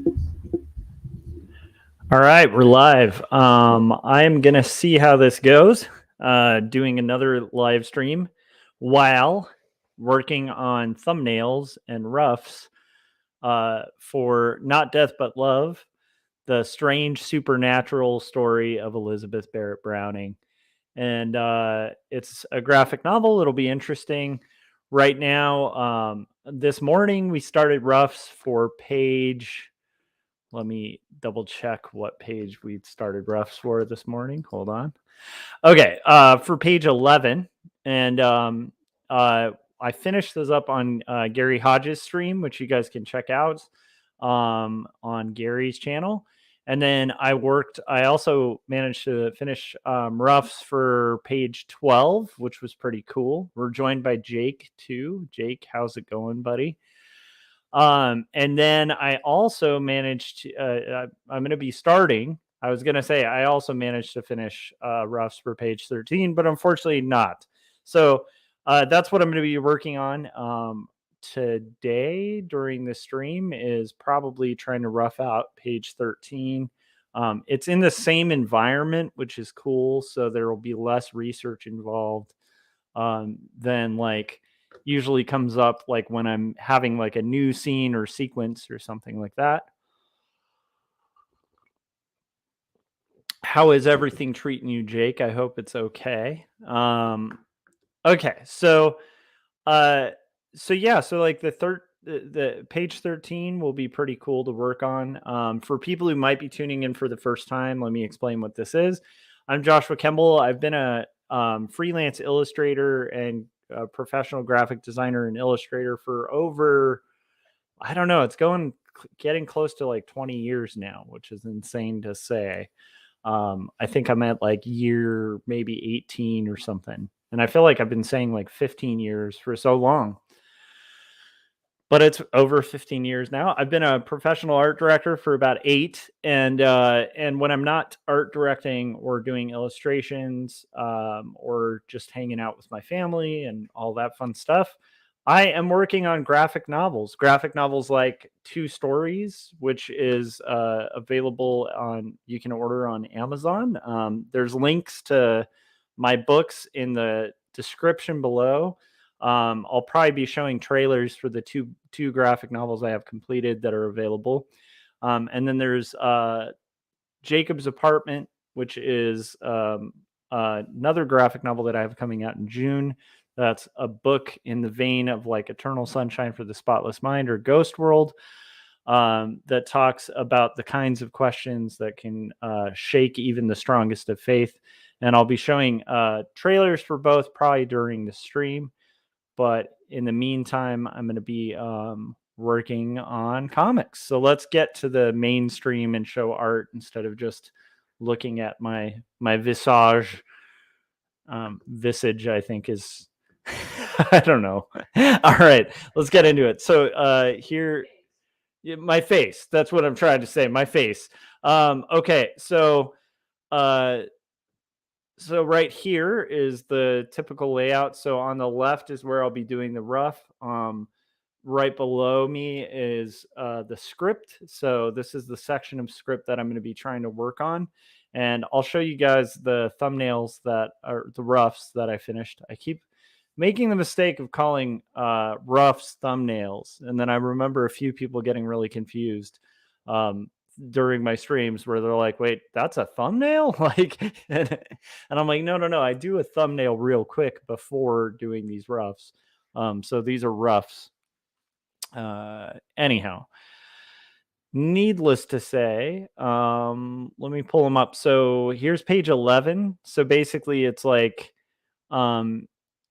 All right, we're live. I'm going to see how this goes, doing another live stream while working on thumbnails and roughs for Not Death But Love, the strange supernatural story of Elizabeth Barrett Browning. And it's a graphic novel. It'll be interesting. Right now, this morning, we started roughs for page... Let me double check what page we started roughs for this morning. Hold on. Okay, for page 11. And I finished those up on Gary Hodges' stream, which you guys can check out on Gary's channel. And then I also managed to finish roughs for page 12, which was pretty cool. We're joined by Jake too. Jake, how's it going, buddy? And then I also managed to, I'm going to be starting. I was going to say, I also managed to finish roughs for page 13, but unfortunately not. So that's what I'm going to be working on today during the stream, is probably trying to rough out page 13. It's in the same environment, which is cool. So there will be less research involved than like usually comes up like when I'm having like a new scene or sequence or something like that. How is everything treating you, Jake? I hope it's okay. Okay, so yeah, so like the page 13 will be pretty cool to work on. For people who might be tuning in for the first time, let me explain what this is. I'm Joshua Kemble. I've been a freelance illustrator and a professional graphic designer and illustrator for over, I don't know, it's getting close to like 20 years now, which is insane to say. I think I'm at like year maybe 18 or something. And I feel like I've been saying like 15 years for so long. But it's over 15 years now. I've been a professional art director for about 8, and when I'm not art directing or doing illustrations or just hanging out with my family and all that fun stuff, I am working on graphic novels. Graphic novels like 2 Stories, which is available on, you can order on Amazon. There's links to my books in the description below. I'll probably be showing trailers for the two graphic novels I have completed that are available. And then there's Jacob's Apartment, which is another graphic novel that I have coming out in June. That's a book in the vein of like Eternal Sunshine for the Spotless Mind or Ghost World, that talks about the kinds of questions that can shake even the strongest of faith. And I'll be showing trailers for both probably during the stream. But in the meantime, I'm going to be working on comics. So let's get to the mainstream and show art instead of just looking at my visage. Visage, I think, is I don't know. All right, let's get into it. So here, my face. That's what I'm trying to say. My face. Okay, so so right here is the typical layout. So on the left is where I'll be doing the rough. Right below me is the script. So this is the section of script that I'm going to be trying to work on. And I'll show you guys the thumbnails that are the roughs that I finished. I keep making the mistake of calling roughs thumbnails. And then I remember a few people getting really confused. During my streams where they're like, wait, that's a thumbnail? Like, and I'm like, no, I do a thumbnail real quick before doing these roughs. So these are roughs. Anyhow, needless to say, let me pull them up. So here's page 11. So basically it's like,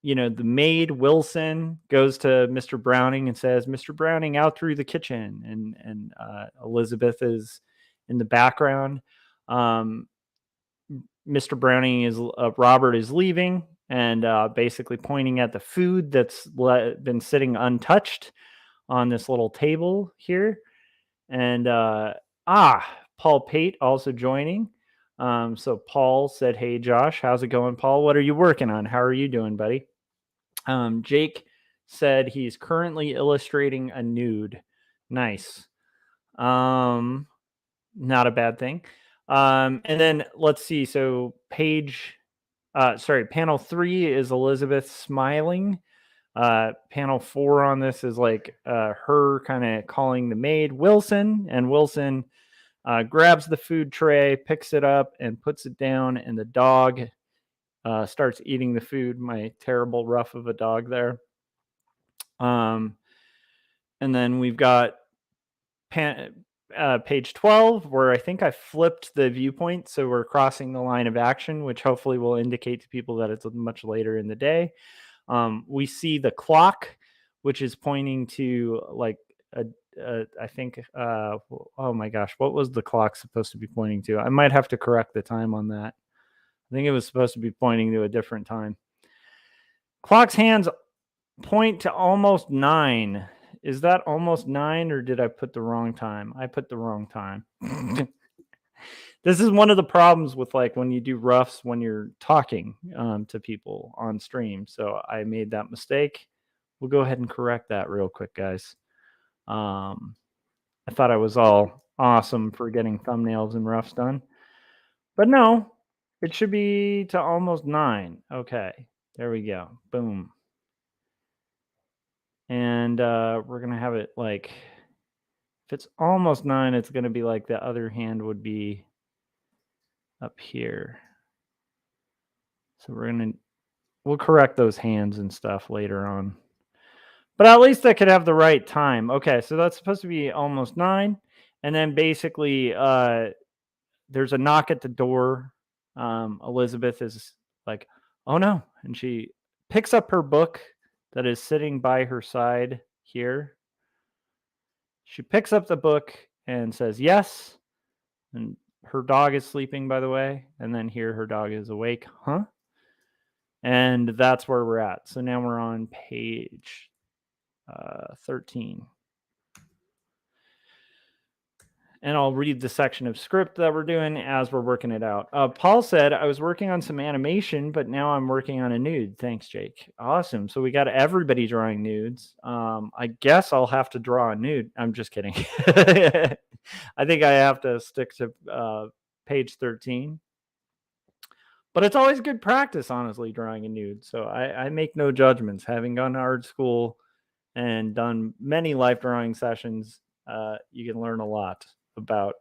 the maid Wilson goes to Mr. Browning and says, Mr. Browning, out through the kitchen. And Elizabeth is in the background. Mr. Browning Robert is leaving and basically pointing at the food that's been sitting untouched on this little table here. And Paul Pate also joining. So Paul said, hey, Josh, how's it going, Paul? What are you working on? How are you doing, buddy? Jake said he's currently illustrating a nude. Nice. Not a bad thing. And then let's see. So panel 3 is Elizabeth smiling. Panel 4 on this is like her kind of calling the maid Wilson, and Wilson grabs the food tray, picks it up, and puts it down, and the dog starts eating the food. My terrible rough of a dog there. And then we've got page 12, where I think I flipped the viewpoint, so we're crossing the line of action, which hopefully will indicate to people that it's much later in the day. We see the clock, which is pointing to like I think, oh my gosh, what was the clock supposed to be pointing to? I might have to correct the time on that. I think it was supposed to be pointing to a different time. Clock's hands point to almost 9. Is that almost 9, or did I put the wrong time? I put the wrong time. This is one of the problems with like when you do roughs when you're talking to people on stream. So I made that mistake. We'll go ahead and correct that real quick, guys. I thought I was all awesome for getting thumbnails and roughs done, but no, it should be to almost 9. Okay, there we go. Boom. And we're going to have it like, if it's almost 9, it's going to be like the other hand would be up here. So we'll correct those hands and stuff later on. But at least I could have the right time. Okay, so that's supposed to be almost 9. And then basically there's a knock at the door. Elizabeth is like, oh no. And she picks up her book that is sitting by her side here. She picks up the book and says yes. And her dog is sleeping, by the way. And then here her dog is awake. Huh? And that's where we're at. So now we're on page 13. And I'll read the section of script that we're doing as we're working it out. Paul said, I was working on some animation, but now I'm working on a nude. Thanks, Jake. Awesome. So we got everybody drawing nudes. I guess I'll have to draw a nude. I'm just kidding. I think I have to stick to page 13. But it's always good practice, honestly, drawing a nude. So I make no judgments. Having gone to art school and done many life drawing sessions, you can learn a lot about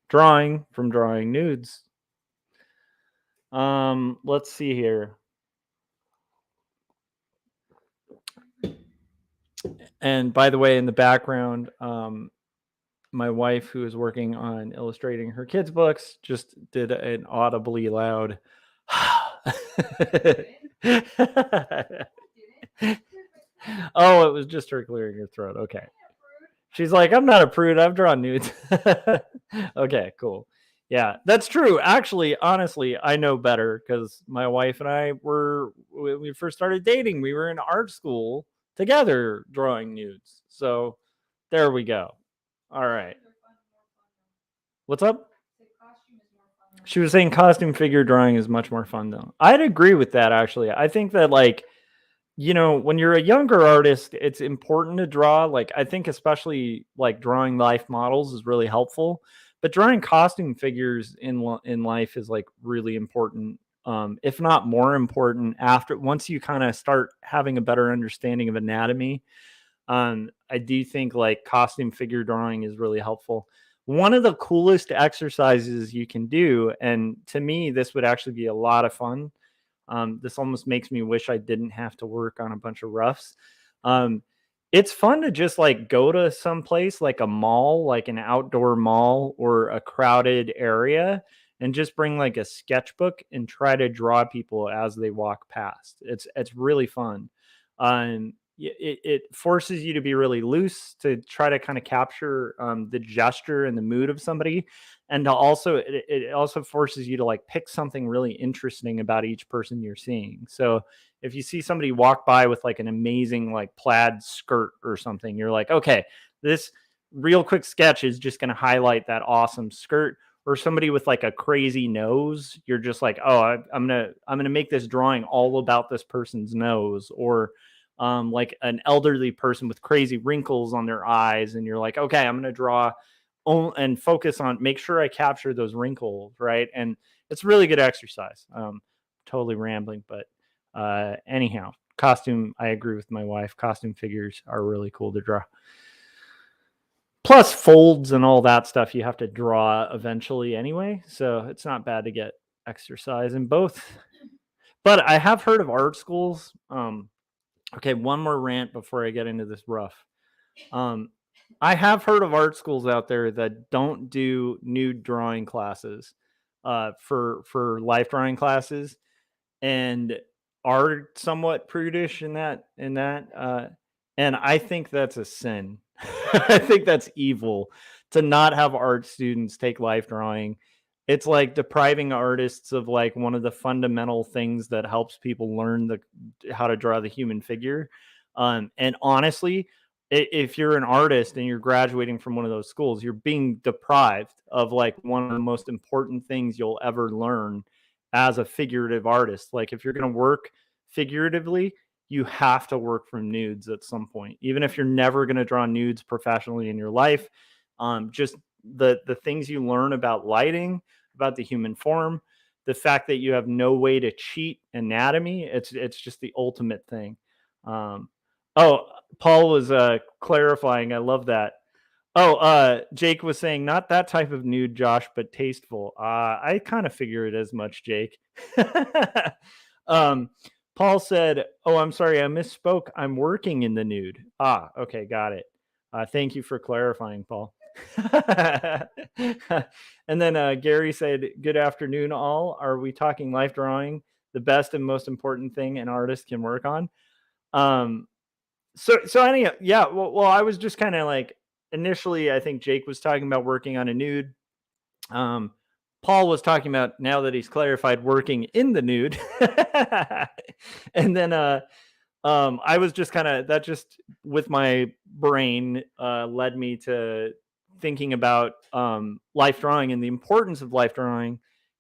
drawing from drawing nudes. Let's see here. And by the way, in the background, my wife, who is working on illustrating her kids' books, just did an audibly loud oh, it was just her clearing her throat. Okay. She's like, I'm not a prude. I've drawn nudes. Okay, cool. Yeah, that's true. Actually, honestly, I know better because my wife and I when we first started dating, we were in art school together drawing nudes. So there we go. All right. What's up? She was saying costume figure drawing is much more fun, though. I'd agree with that, actually. I think that, like, you know, when you're a younger artist, it's important to draw. Like, I think especially like drawing life models is really helpful, but drawing costume figures in life is like really important, if not more important, once you kind of start having a better understanding of anatomy. I do think like costume figure drawing is really helpful. One of the coolest exercises you can do, and to me, this would actually be a lot of fun. This almost makes me wish I didn't have to work on a bunch of roughs. It's fun to just like go to some place like a mall, like an outdoor mall or a crowded area, and just bring like a sketchbook and try to draw people as they walk past. It's really fun. It forces you to be really loose, to try to kind of capture the gesture and the mood of somebody, and to also it also forces you to like pick something really interesting about each person you're seeing. So if you see somebody walk by with like an amazing like plaid skirt or something, you're like, okay, this real quick sketch is just going to highlight that awesome skirt. Or somebody with like a crazy nose, you're just like, oh, I'm gonna make this drawing all about this person's nose. Or like an elderly person with crazy wrinkles on their eyes, and you're like, okay, I'm going to draw and focus on, make sure I capture those wrinkles, right? And it's really good exercise. Totally rambling, but anyhow, costume, I agree with my wife. Costume figures are really cool to draw. Plus folds and all that stuff you have to draw eventually anyway, so it's not bad to get exercise in both. But I have heard of art schools. Okay, one more rant before I get into this rough. I have heard of art schools out there that don't do nude drawing classes for life drawing classes, and are somewhat prudish in that and I think that's a sin. I think that's evil to not have art students take life drawing. It's like depriving artists of like one of the fundamental things that helps people learn how to draw the human figure. And honestly, if you're an artist and you're graduating from one of those schools, you're being deprived of like one of the most important things you'll ever learn as a figurative artist. Like if you're going to work figuratively, you have to work from nudes at some point, even if you're never going to draw nudes professionally in your life. Just the things you learn about lighting, about the human form, the fact that you have no way to cheat anatomy, it's just the ultimate thing. Oh, Paul was clarifying. I love that. Oh, Jake was saying not that type of nude, Josh, but tasteful. I kind of figured as much, Jake. Paul said, "Oh, I'm sorry, I misspoke. I'm working in the nude." Okay, got it. Thank you for clarifying, Paul. And then Gary said, "Good afternoon, all. Are we talking life drawing? The best and most important thing an artist can work on?" So anyhow, yeah. Well, I was just kind of like, initially, I think Jake was talking about working on a nude. Paul was talking about, now that he's clarified, working in the nude. And then I was just kind of, that just with my brain led me to thinking about life drawing and the importance of life drawing.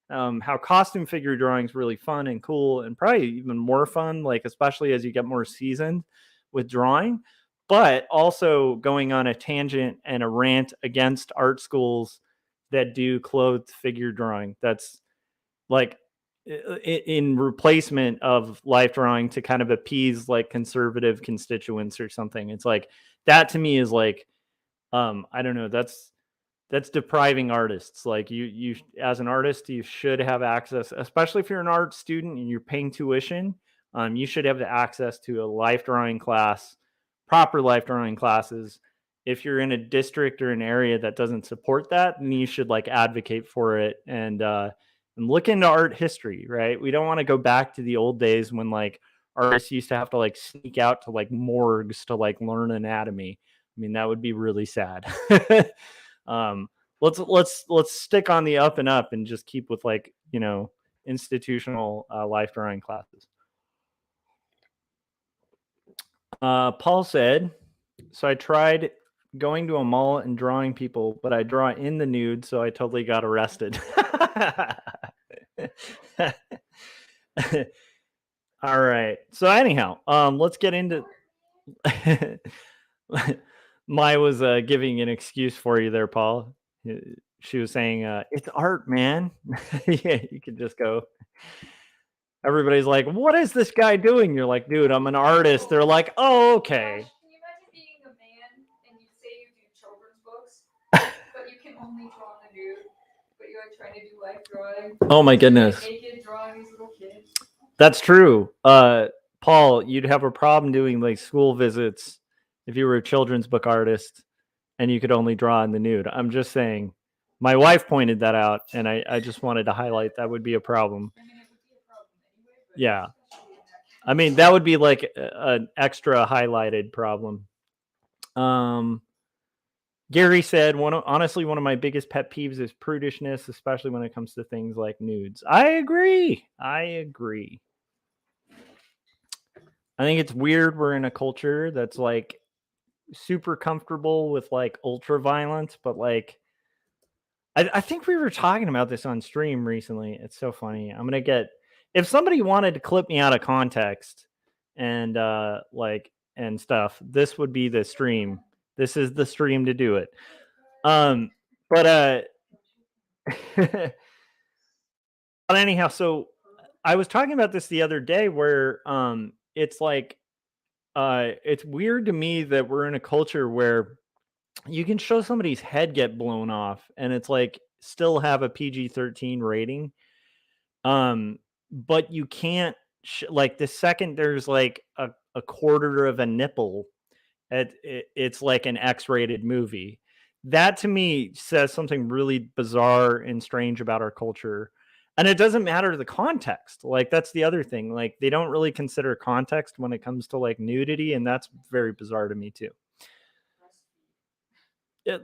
How costume figure drawing is really fun and cool, and probably even more fun, like especially as you get more seasoned with drawing. But also going on a tangent and a rant against art schools that do clothed figure drawing. That's like in replacement of life drawing to kind of appease like conservative constituents or something. It's like that to me is like I don't know, that's depriving artists. Like you as an artist, you should have access, especially if you're an art student and you're paying tuition. You should have the access to a life drawing class, proper life drawing classes. If you're in a district or an area that doesn't support that, then you should like advocate for it and look into art history, right? We don't want to go back to the old days when like artists used to have to like sneak out to like morgues to like learn anatomy. I mean, that would be really sad. um, let's stick on the up and up and just keep with like, you know, institutional life drawing classes. Paul said, so I tried going to a mall and drawing people, but I draw in the nude, so I totally got arrested. All right. So anyhow, let's get into Mai was giving an excuse for you there, Paul. She was saying, it's art, man. Yeah, you could just go. Everybody's like, what is this guy doing? You're like, dude, I'm an artist. They're like, oh, okay. Gosh, can you imagine being a man and you say you do children's books, but you can only draw the nude, but you're like trying to do life drawing? Oh my goodness. Like naked drawing these little kids. That's true. Paul, you'd have a problem doing like school visits if you were a children's book artist and you could only draw in the nude. I'm just saying. My wife pointed that out, and I just wanted to highlight that would be a problem. I mean, it would be a problem anyway. But Yeah. especially in that I mean, that would be like an extra highlighted problem. Gary said, honestly, one of my biggest pet peeves is prudishness, especially when it comes to things like nudes. I agree. I think it's weird we're in a culture that's like super comfortable with like ultra violence, but like I think we were talking about this on stream recently. It's so funny. I'm gonna get, if somebody wanted to clip me out of context and like and stuff, this would be the stream. This is the stream to do it. But but anyhow, so I was talking about this the other day where it's like it's weird to me that we're in a culture where you can show somebody's head get blown off and it's like still have a PG-13 rating. But you can't like the second there's like a quarter of a nipple, it's like an X-rated movie. That to me says something really bizarre and strange about our culture. And it doesn't matter the context. Like that's the other thing. Like they don't really consider context when it comes to like nudity, and that's very bizarre to me too.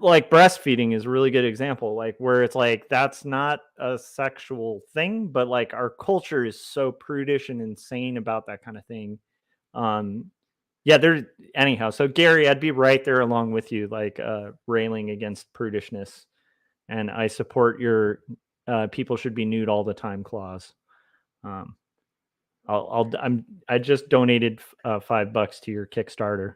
Like breastfeeding is a really good example, like where it's like that's not a sexual thing, but like our culture is so prudish and insane about that kind of thing. Um, yeah, there's anyhow. So Gary, I'd be right there along with you, like railing against prudishness, and I support your people should be nude all the time clause. Um, I just donated $5 to your Kickstarter.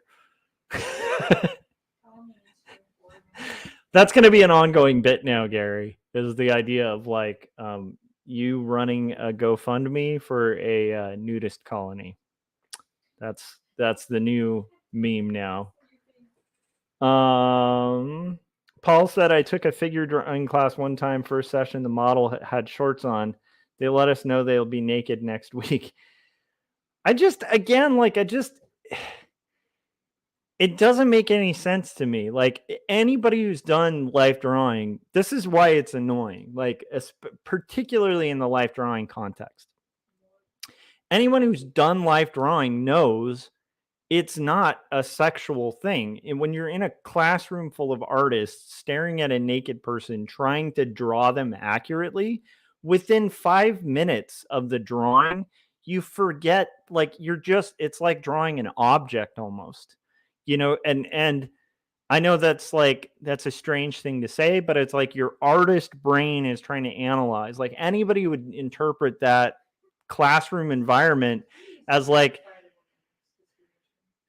That's going to be an ongoing bit now, Gary. Is the idea of like you running a GoFundMe for a nudist colony. That's the new meme now. Paul said I took a figure drawing class one time, first session. The model had shorts on. They let us know they'll be naked next week. I just it doesn't make any sense to me. Like anybody who's done life drawing, this is why it's annoying. Like particularly in the life drawing context. Anyone who's done life drawing knows it's not a sexual thing. And when you're in a classroom full of artists staring at a naked person trying to draw them accurately, within 5 minutes of the drawing, you forget like it's like drawing an object almost. And I know that's a strange thing to say, but it's like your artist brain is trying to analyze. Like anybody would interpret that classroom environment as like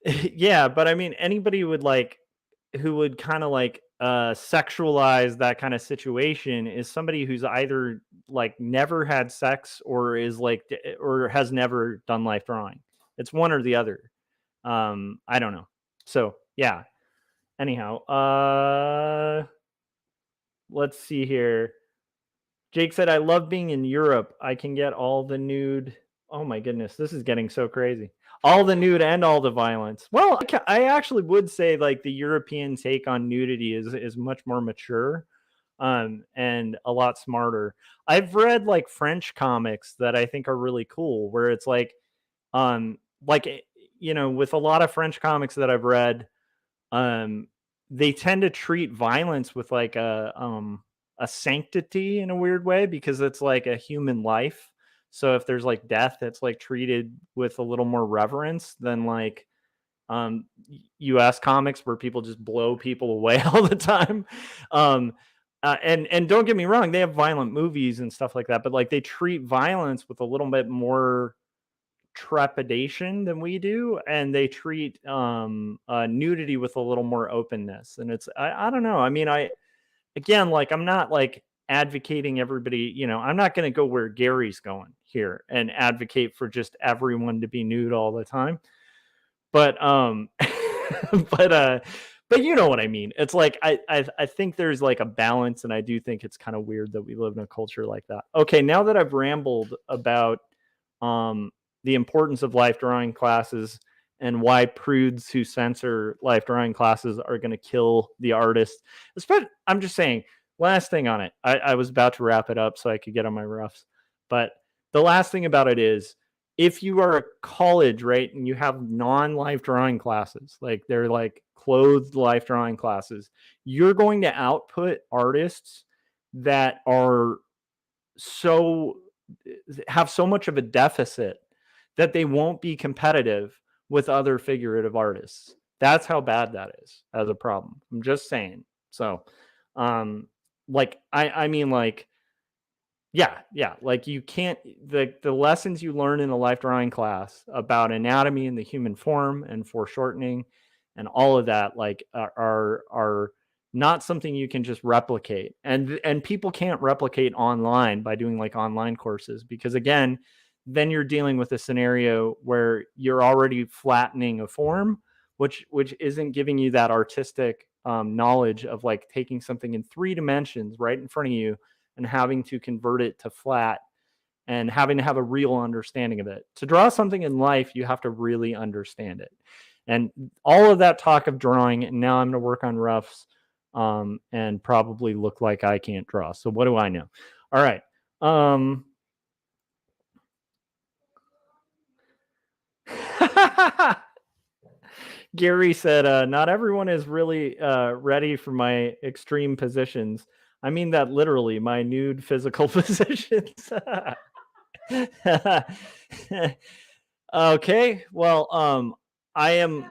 yeah, but I mean anybody would like who would kind of like sexualize that kind of situation is somebody who's either like never had sex or is like or has never done life drawing. It's one or the other. I don't know. So, yeah. Anyhow, let's see here. Jake said I love being in Europe. I can get all the nude. Oh my goodness, this is getting so crazy. All the nude and all the violence. Well, I actually would say like the European take on nudity is much more mature and a lot smarter. I've read like French comics that I think are really cool where it's um like with a lot of French comics that I've read, um they tend to treat violence with like a sanctity in a weird way because it's like a human life. So if there's like death, it's like treated with a little more reverence than like um US comics where people just blow people away all the time. um and don't get me wrong, they have violent movies and stuff like that, but like they treat violence with a little bit more trepidation than we do, and they treat nudity with a little more openness. And I don't know, I mean, again, like I'm not like advocating everybody, I'm not going to go where Gary's going here and advocate for just everyone to be nude all the time, but but but you know what I mean. It's like I think there's like a balance, and I do think it's kind of weird that we live in a culture like that. Okay, now that I've rambled about um the importance of life drawing classes and why prudes who censor life drawing classes are going to kill the artists. I'm just saying, last thing on it. I was about to wrap it up so I could get on my roughs. But the last thing about it is if you are a college, right, and you have non-life drawing classes, like they're like clothed life drawing classes, you're going to output artists that are so have so much of a deficit that they won't be competitive with other figurative artists. That's how bad that is as a problem. I'm just saying. So, like, I mean, like, yeah, like you can't the lessons you learn in a life drawing class about anatomy and the human form and foreshortening and all of that, like, are not something you can just replicate. And people can't replicate online by doing like online courses, because again, then you're dealing with a scenario where you're already flattening a form, which isn't giving you that artistic knowledge of like taking something in 3 dimensions right in front of you and having to convert it to flat and having to have a real understanding of it. To draw something in life, you have to really understand it. And all of that talk of drawing, and now I'm going to work on roughs and probably look like I can't draw. So what do I know? All right. Gary said, not everyone is really ready for my extreme positions. I mean that literally, my nude physical positions. Okay, well, I am.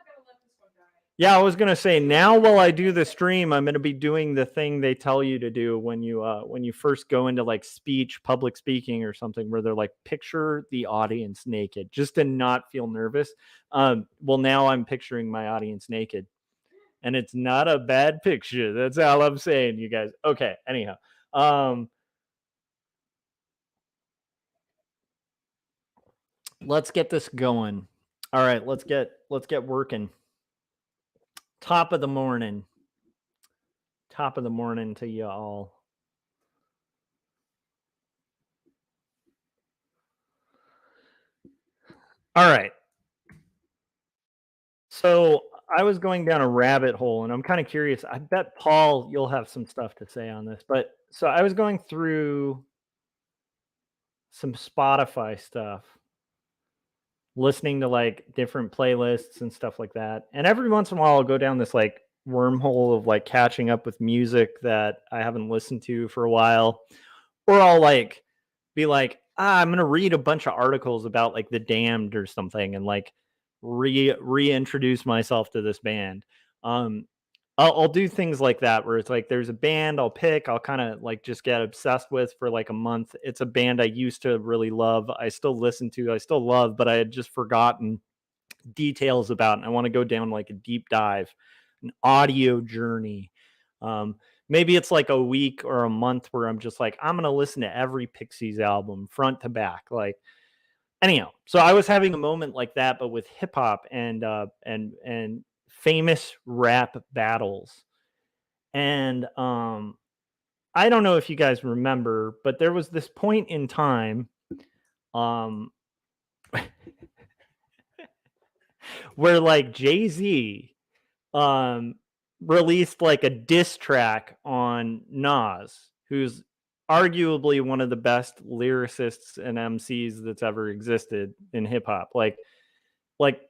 Yeah, I was gonna say, now while I do the stream, I'm gonna be doing the thing they tell you to do when you first go into like speech, public speaking or something, where they're like, picture the audience naked, just to not feel nervous. Well, now I'm picturing my audience naked, and it's not a bad picture. That's all I'm saying, you guys. Okay, anyhow. Let's get this going. All right, let's get working. Top of the morning. Top of the morning to you all. All right. So I was going down a rabbit hole, and I'm kind of curious. I bet, Paul, you'll have some stuff to say on this. But so I was going through some Spotify stuff, listening to like different playlists and stuff like that. And every once in a while, I'll go down this like wormhole of like catching up with music that I haven't listened to for a while. Or I'll like be like, I'm gonna read a bunch of articles about like the Damned or something, and like reintroduce myself to this band. Um, I'll do things like that where it's like there's a band I'll pick, I'll kind of like just get obsessed with for like a month. It's a band I used to really love, I still listen to, I still love, but I had just forgotten details about, and I want to go down like a deep dive, an audio journey. Maybe it's like a week or a month where I'm just like, I'm gonna listen to every Pixies album front to back. Like, anyhow, so I was having a moment like that, but with hip hop and famous rap battles. And I don't know if you guys remember, but there was this point in time um where like Jay-Z um released like a diss track on Nas, who's arguably one of the best lyricists and MCs that's ever existed in hip hop. Like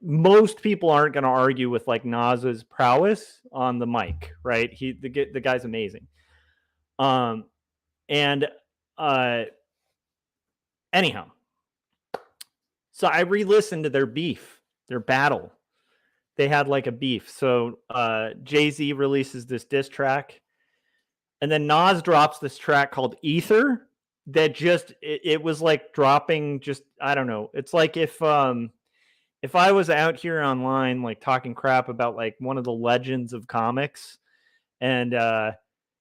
most people aren't going to argue with like Nas's prowess on the mic, right? The guy's amazing. And anyhow, so I re-listened to their beef, their battle. They had like a beef. So Jay-Z releases this diss track, and then Nas drops this track called Ether that just it was like dropping, just I don't know. It's like if I was out here online like talking crap about like one of the legends of comics, and I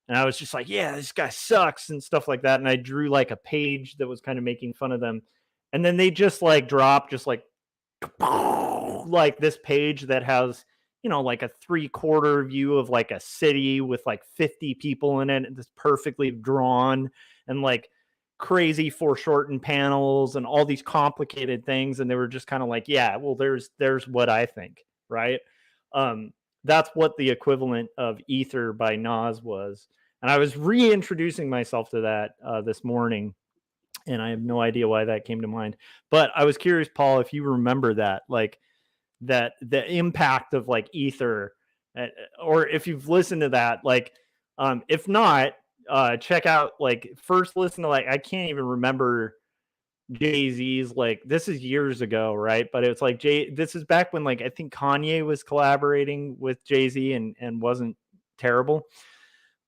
was just like, yeah, this guy sucks and stuff like that, and I drew like a page that was kind of making fun of them, and then they just like drop just like this page that has, you know, like a 3/4 view of like a city with like 50 people in it, and it's perfectly drawn, and like crazy foreshortened panels and all these complicated things. And they were just kind of like, yeah, well, there's what I think, right? That's what the equivalent of Ether by Nas was. And I was reintroducing myself to that this morning, and I have no idea why that came to mind. But I was curious, Paul, if you remember that, like that the impact of like Ether, or if you've listened to that, like if not, check out, like, first listen to, like, I can't even remember Jay-Z's, like, this is years ago, right? But it's like this is back when, like, I think Kanye was collaborating with Jay-Z and wasn't terrible.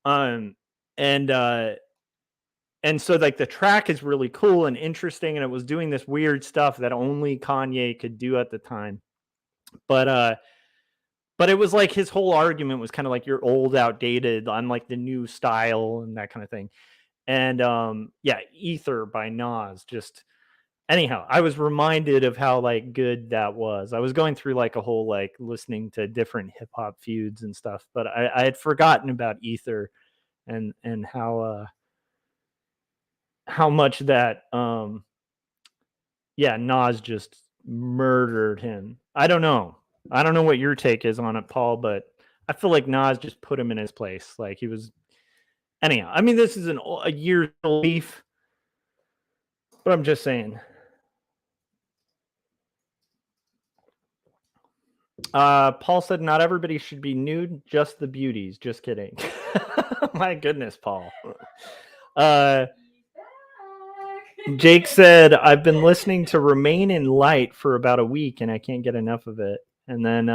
Um and so like the track is really cool and interesting, and it was doing this weird stuff that only Kanye could do at the time. But But it was like his whole argument was kind of like you're old, outdated. I'm like the new style and that kind of thing. And yeah, Ether by Nas. Just anyhow, I was reminded of how like good that was. I was going through like a whole like listening to different hip hop feuds and stuff, but I had forgotten about Ether and how much that yeah, Nas just murdered him. I don't know. I don't know what your take is on it, Paul, but I feel like Nas just put him in his place. Like he was. Anyhow, I mean, this is a year old beef, but I'm just saying. Paul said not everybody should be nude, just the beauties. Just kidding. My goodness, Paul. Jake said, I've been listening to Remain in Light for about a week and I can't get enough of it. And then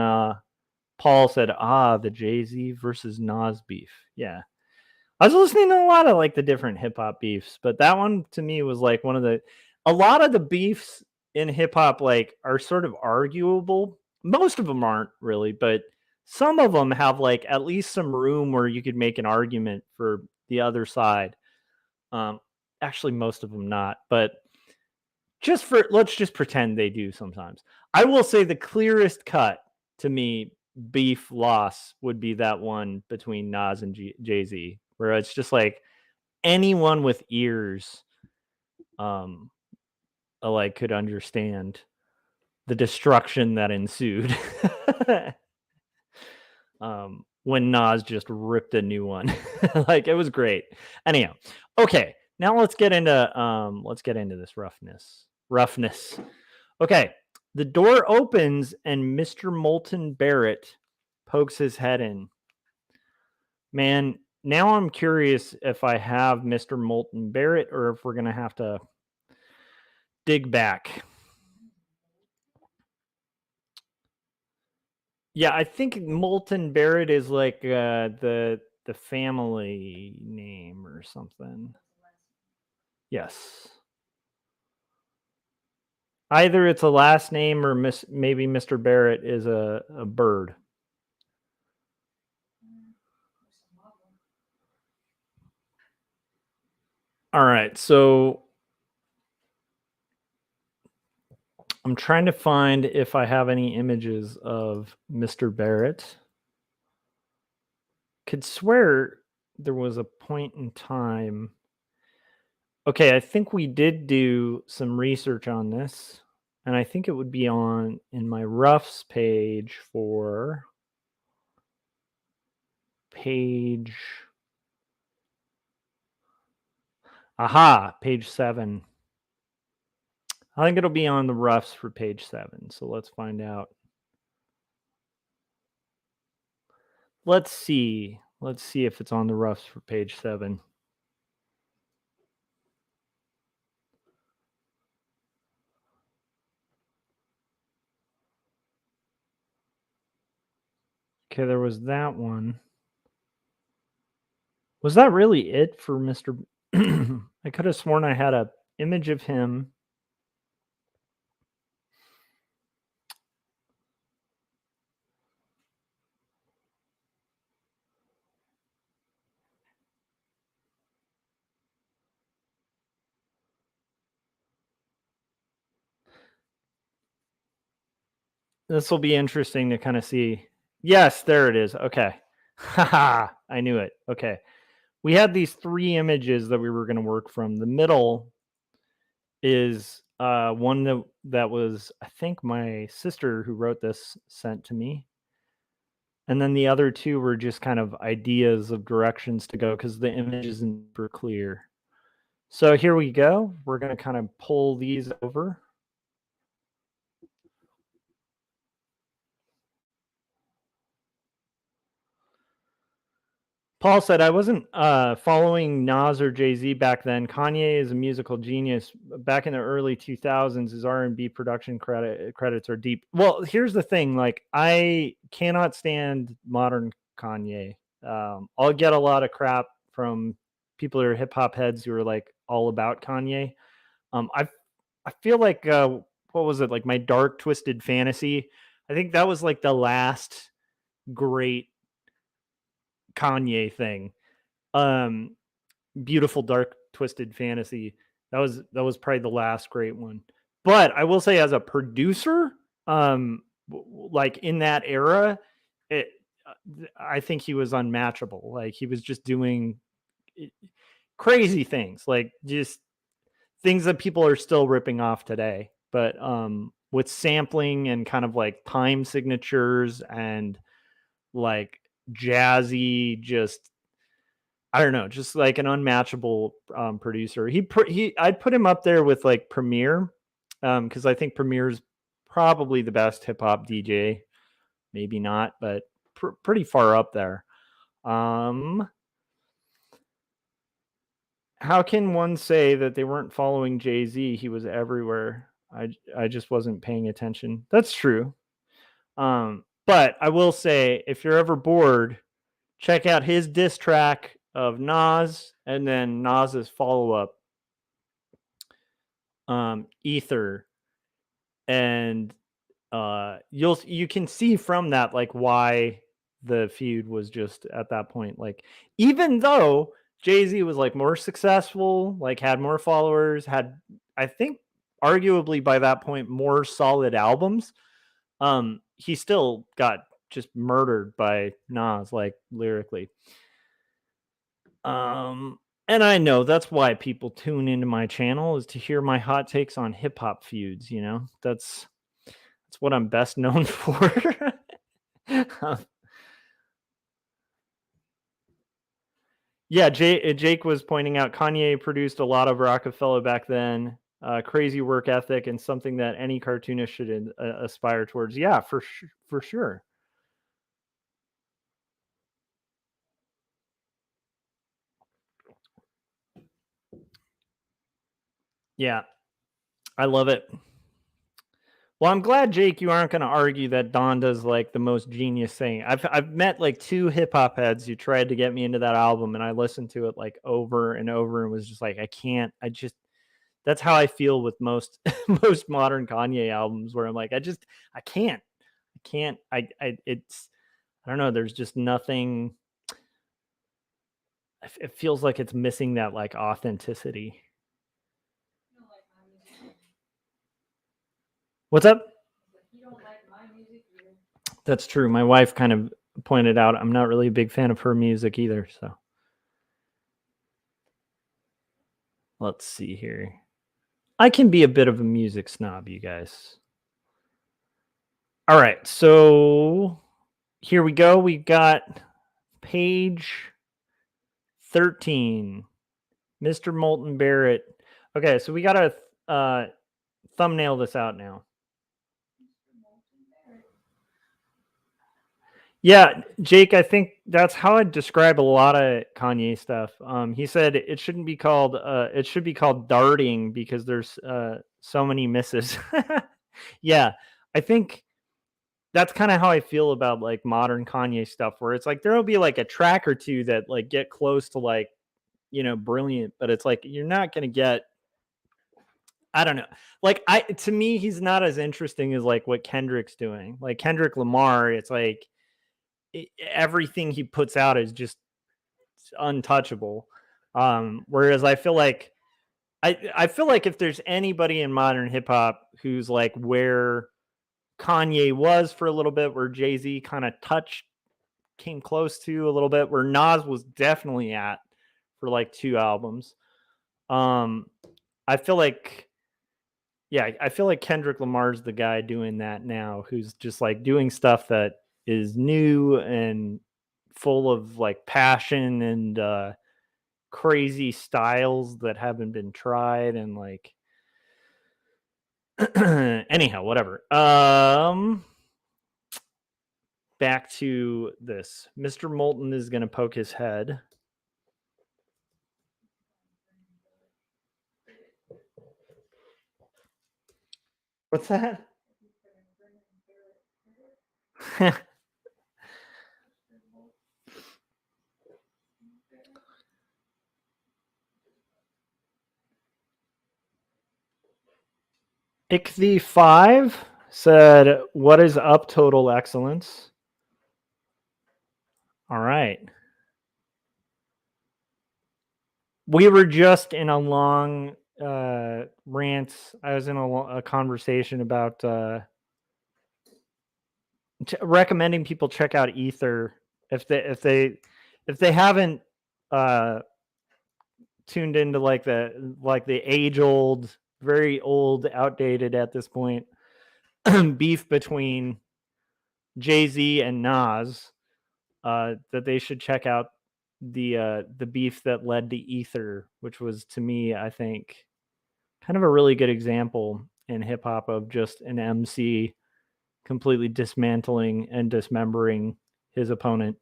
Paul said, the Jay-Z versus Naz beef. Yeah. I was listening to a lot of like the different hip hop beefs, but that one to me was like a lot of the beefs in hip hop like are sort of arguable. Most of them aren't really, but some of them have like at least some room where you could make an argument for the other side. Actually, most of them not, but let's just pretend they do sometimes. I will say the clearest cut to me beef loss would be that one between Nas and Jay-Z, where it's just like anyone with ears like could understand the destruction that ensued. When Nas just ripped a new one. Like it was great. Anyhow, okay. Now let's get into this roughness. Okay. The door opens and Mr. Moulton Barrett pokes his head in. Man, now I'm curious if I have Mr. Moulton Barrett or if we're going to have to dig back. Yeah, I think Moulton Barrett is like the family name or something. Yes. Either it's a last name or maybe Mr. Barrett is a bird. All right, so I'm trying to find if I have any images of Mr. Barrett. Could swear there was a point in time. Okay, I think we did do some research on this, and I think it would be in my roughs page for page. Page 7. I think it'll be on the roughs for page 7. So let's find out. Let's see. Let's see if it's on the roughs for page 7. Okay, there was that one. Was that really it for Mr. I could have sworn I had an image of him. This will be interesting to kind of see. Yes, there it is. Okay. Haha, I knew it. Okay. We had these 3 images that we were going to work from. The middle is one that was, I think, my sister who wrote this sent to me. And then the other 2 were just kind of ideas of directions to go because the image isn't super clear. So here we go. We're going to kind of pull these over. Paul said, I wasn't following Nas or Jay-Z back then. Kanye is a musical genius. Back in the early 2000s, his R&B production credits are deep. Well, here's the thing. Like, I cannot stand modern Kanye. I'll get a lot of crap from people who are hip-hop heads who are, like, all about Kanye. I feel like, what was it? Like, My Dark Twisted Fantasy. I think that was, like, the last great Kanye thing. Beautiful Dark Twisted Fantasy. That was probably the last great one. But I will say, as a producer, like in that era, it, I think he was unmatchable. Like he was just doing crazy things, like just things that people are still ripping off today. But with sampling and kind of like time signatures and like jazzy, just I don't know, just like an unmatchable producer. I'd put him up there with like Premier, because I think Premier's probably the best hip hop DJ. Maybe not, but pretty far up there. How can one say that they weren't following Jay-Z? He was everywhere. I just wasn't paying attention. That's true. But I will say, if you're ever bored, check out his diss track of Naz, and then Nas's follow-up, Ether, and you can see from that like why the feud was just at that point, like even though Jay-Z was like more successful, like had more followers, had I think arguably by that point more solid albums, he still got just murdered by Nas, like lyrically. And I know that's why people tune into my channel, is to hear my hot takes on hip hop feuds. You know, that's what I'm best known for. Yeah, Jake was pointing out Kanye produced a lot of Rockefeller back then. Crazy work ethic, and something that any cartoonist should aspire towards. Yeah, for sure. Yeah, I love it. Well, I'm glad, Jake, you aren't going to argue that Donda's like the most genius thing. I've met like 2 hip hop heads who tried to get me into that album, and I listened to it like over and over and was just like, I can't. That's how I feel with most most modern Kanye albums, where I'm like, I can't. It's I don't know. There's just nothing. It feels like it's missing that like authenticity. What's up? That's true. My wife kind of pointed out I'm not really a big fan of her music either. So let's see here. I can be a bit of a music snob, you guys. All right. So here we go. We got page 13, Mr. Molten Barrett. Okay. So we got to thumbnail this out now. Yeah, Jake, I think that's how I'd describe a lot of Kanye stuff. He said it should be called darting, because there's so many misses. Yeah, I think that's kind of how I feel about like modern Kanye stuff, where it's like there'll be like a track or two that like get close to like, brilliant, but it's like you're not going to get, I don't know. Like to me, he's not as interesting as like what Kendrick's doing. Like Kendrick Lamar, it's like everything he puts out is just untouchable. Whereas I feel like if there's anybody in modern hip hop who's like where Kanye was for a little bit, where Jay-Z kind of came close to a little bit, where Nas was definitely at for like 2 albums. I feel like Kendrick Lamar's the guy doing that now, who's just like doing stuff that is new and full of like passion and crazy styles that haven't been tried, and like anyhow, whatever. Back to this. Mr. Molten is going to poke his head. What's that? Ichthy5 said, "What is up, Total Excellence?" All right. We were just in a long rant. I was in a conversation about recommending people check out Ether if they haven't uh tuned into like the age old, very old, outdated at this point beef between Jay-Z and Nas, that they should check out the beef that led to Ether, which was, to me, I think, kind of a really good example in hip hop of just an MC completely dismantling and dismembering his opponent.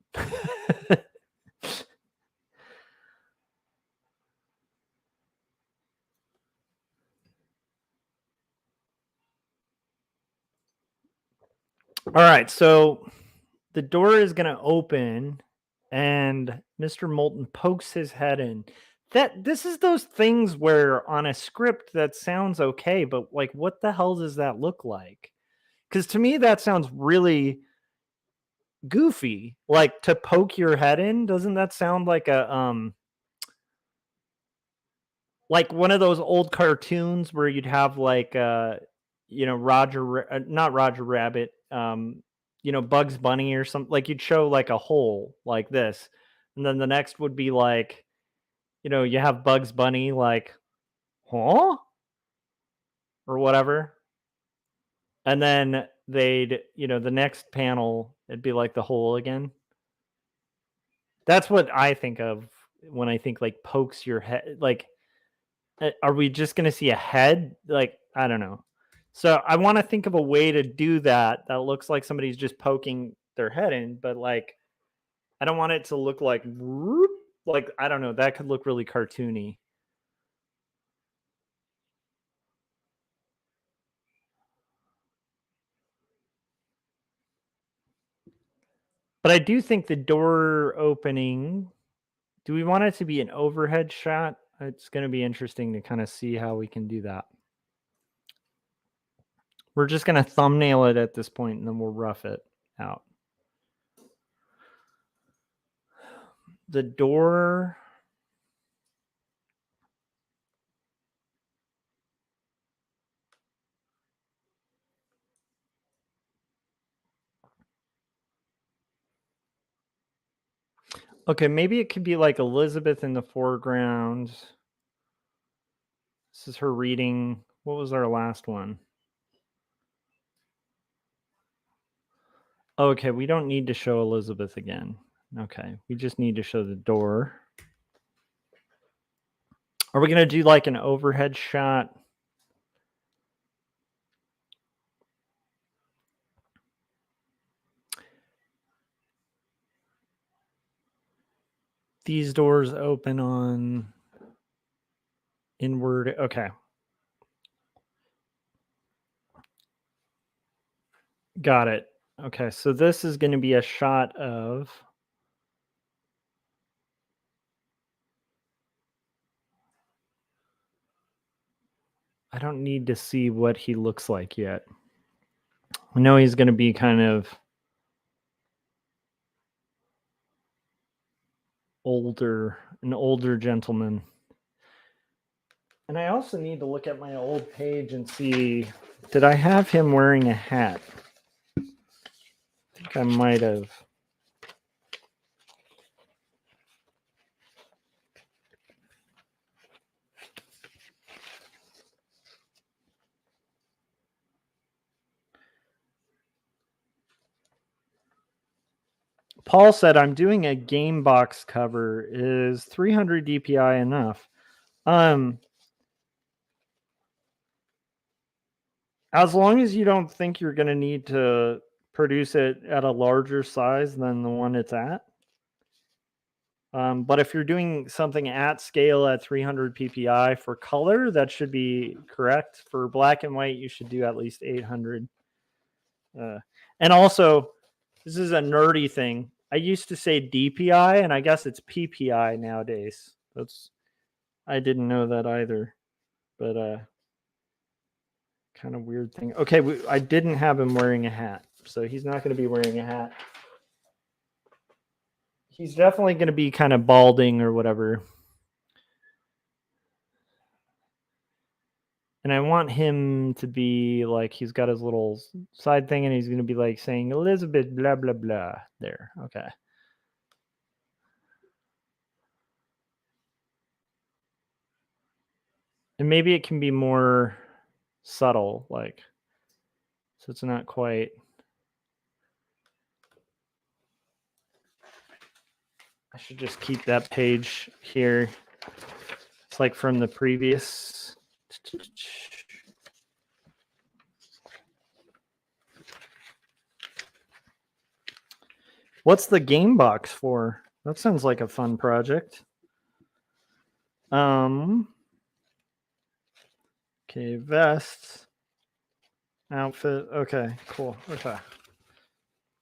All right, so the door is going to open and Mr. Moulton pokes his head in. This is those things where on a script that sounds okay, but like what the hell does that look like? Cuz to me that sounds really goofy. Like to poke your head in, doesn't that sound like like one of those old cartoons where you'd have like not Roger Rabbit, Bugs Bunny or something, like you'd show like a hole like this, and then the next would be like, you have Bugs Bunny like, huh, or whatever, and then the next panel it'd be like the hole again. That's what I think of when I think like pokes your head. Like, are we just going to see a head? Like, I don't know. So I want to think of a way to do that looks like somebody's just poking their head in, but like I don't want it to look like I don't know, that could look really cartoony. But I do think the door opening, do we want it to be an overhead shot? It's going to be interesting to kind of see how we can do that. We're just going to thumbnail it at this point and then we'll rough it out. The door. Okay, maybe it could be like Elizabeth in the foreground. This is her reading. What was our last one? Okay, we don't need to show Elizabeth again. Okay, we just need to show the door. Are we going to do like an overhead shot? These doors open on inward. Okay. Got it. Okay, so this is going to be a shot of. I don't need to see what he looks like yet. I know he's going to be kind of an older gentleman. And I also need to look at my old page and see, did I have him wearing a hat? I think I might have. Paul said, I'm doing a game box cover. Is 300 DPI enough? As long as you don't think you're going to need to produce it at a larger size than the one it's at. But if you're doing something at scale at 300 PPI for color, that should be correct. For black and white, you should do at least 800. And also, this is a nerdy thing. I used to say DPI, and I guess it's PPI nowadays. I didn't know that either. But kind of weird thing. Okay, I didn't have him wearing a hat, so he's not going to be wearing a hat. He's definitely going to be kind of balding or whatever. And I want him to be like, he's got his little side thing and he's going to be like saying, Elizabeth, blah, blah, blah. There. Okay. And maybe it can be more subtle, like, so it's not quite. I should just keep that page here. It's like from the previous. What's the game box for? That sounds like a fun project. Okay, vest, outfit. Okay, cool. Okay.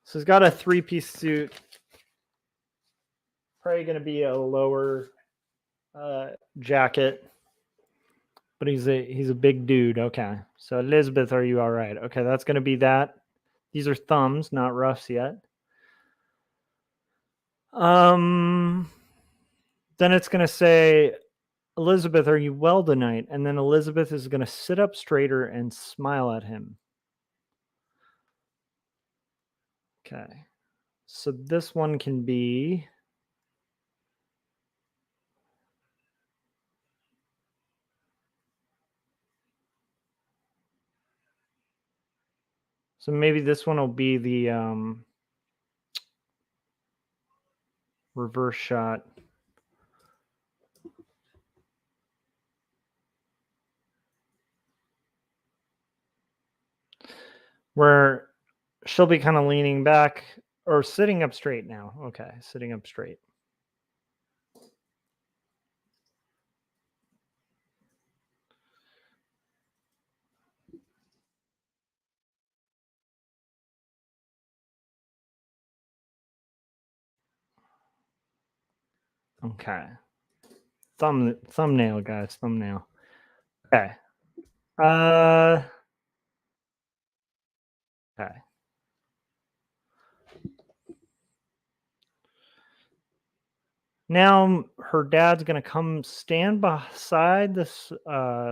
So he's got a 3-piece suit. Probably going to be a lower jacket, but he's a big dude. Okay. So Elizabeth, are you all right? Okay, that's going to be that. These are thumbs, not roughs yet. Then it's going to say, Elizabeth, are you well tonight? And then Elizabeth is going to sit up straighter and smile at him. Okay. So this one can be. So maybe this one will be the reverse shot. Where she'll be kind of leaning back or sitting up straight now. Okay, sitting up straight. Okay. Thumbnail, guys. Thumbnail. Okay. Okay. Now her dad's gonna come stand beside this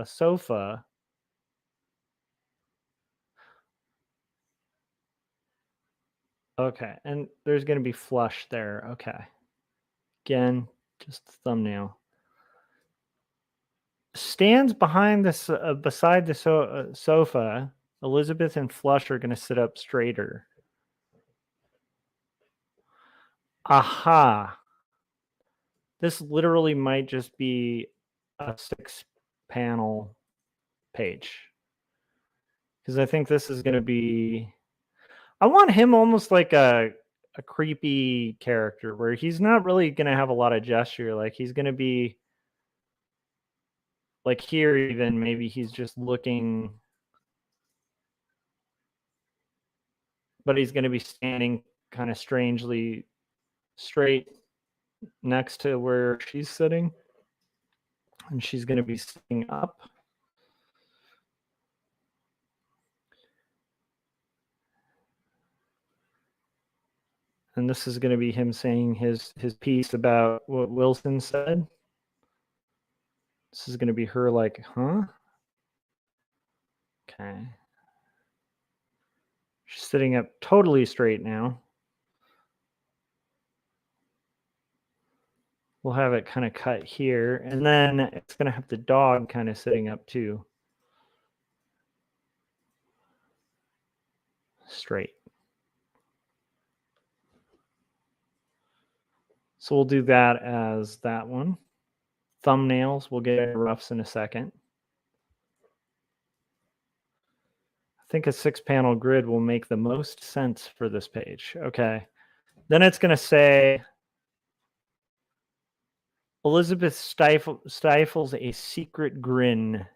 sofa. Okay, and there's gonna be flush there. Okay. Again, just thumbnail. Stands behind this beside the sofa. Elizabeth and Flush are gonna sit up straighter. Aha. This literally might just be a 6-panel page. Because I think this is going to be. I want him almost like a creepy character where he's not really going to have a lot of gesture. Like he's going to be. Like here, even maybe he's just looking. But he's going to be standing kind of strangely straight next to where she's sitting. And she's going to be sitting up. And this is going to be him saying his piece about what Wilson said. This is going to be her like, huh? Okay. She's sitting up totally straight now. We'll have it kind of cut here. And then it's going to have the dog kind of sitting up too. Straight. So we'll do that as that one. Thumbnails, we'll get into roughs in a second. I think a 6-panel grid will make the most sense for this page. Okay. Then it's going to say, Elizabeth stifles a secret grin.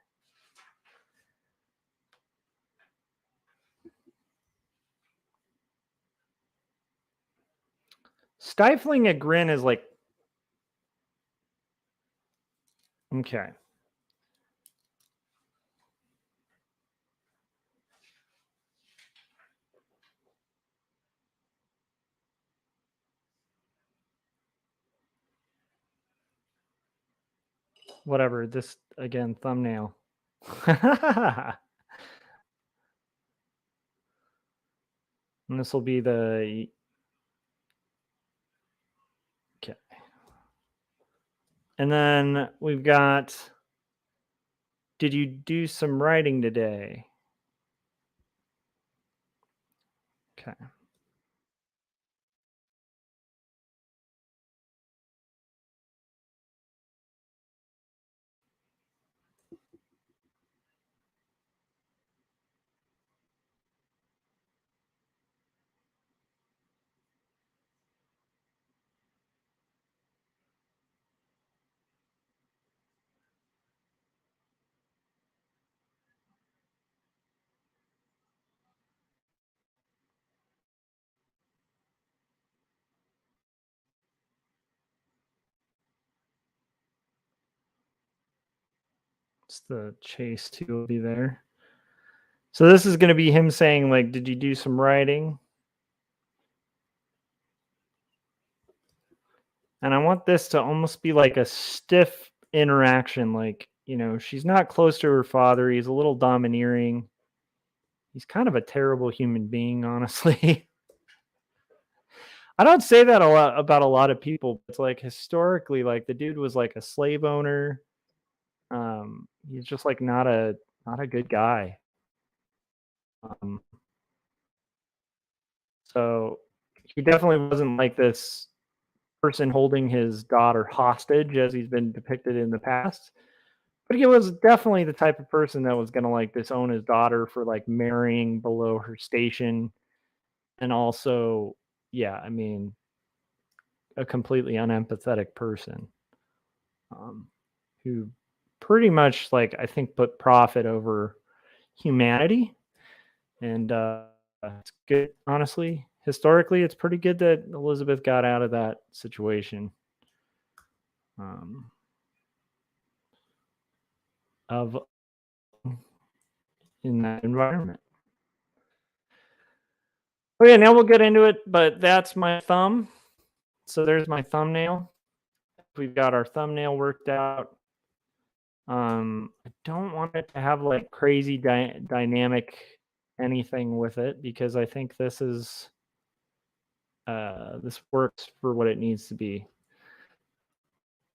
Stifling a grin is like, okay. whatever, this again, thumbnail. And this will be the, okay. And then we've got, did you do some writing today? Okay. It's the chase too will be there. So this is going to be him saying, like, did you do some writing? And I want this to almost be like a stiff interaction. Like, you know, she's not close to her father. He's a little domineering. He's kind of a terrible human being, honestly. I don't say that a lot about a lot of people. It's like historically, like the dude was like a slave owner. He's just like not a good guy. Um, so he definitely wasn't like this person holding his daughter hostage as he's been depicted in the past. But he was definitely the type of person that was gonna like disown his daughter for like marrying below her station, and also, yeah, I mean, a completely unempathetic person, um, who pretty much like I think put profit over humanity, and it's good. Honestly, historically, it's pretty good that Elizabeth got out of that situation. Um, of in that environment. Okay, now we'll get into it, but that's my thumb. So there's my thumbnail. We've got our thumbnail worked out. I don't want it to have like crazy dynamic anything with it because I think this is this works for what it needs to be.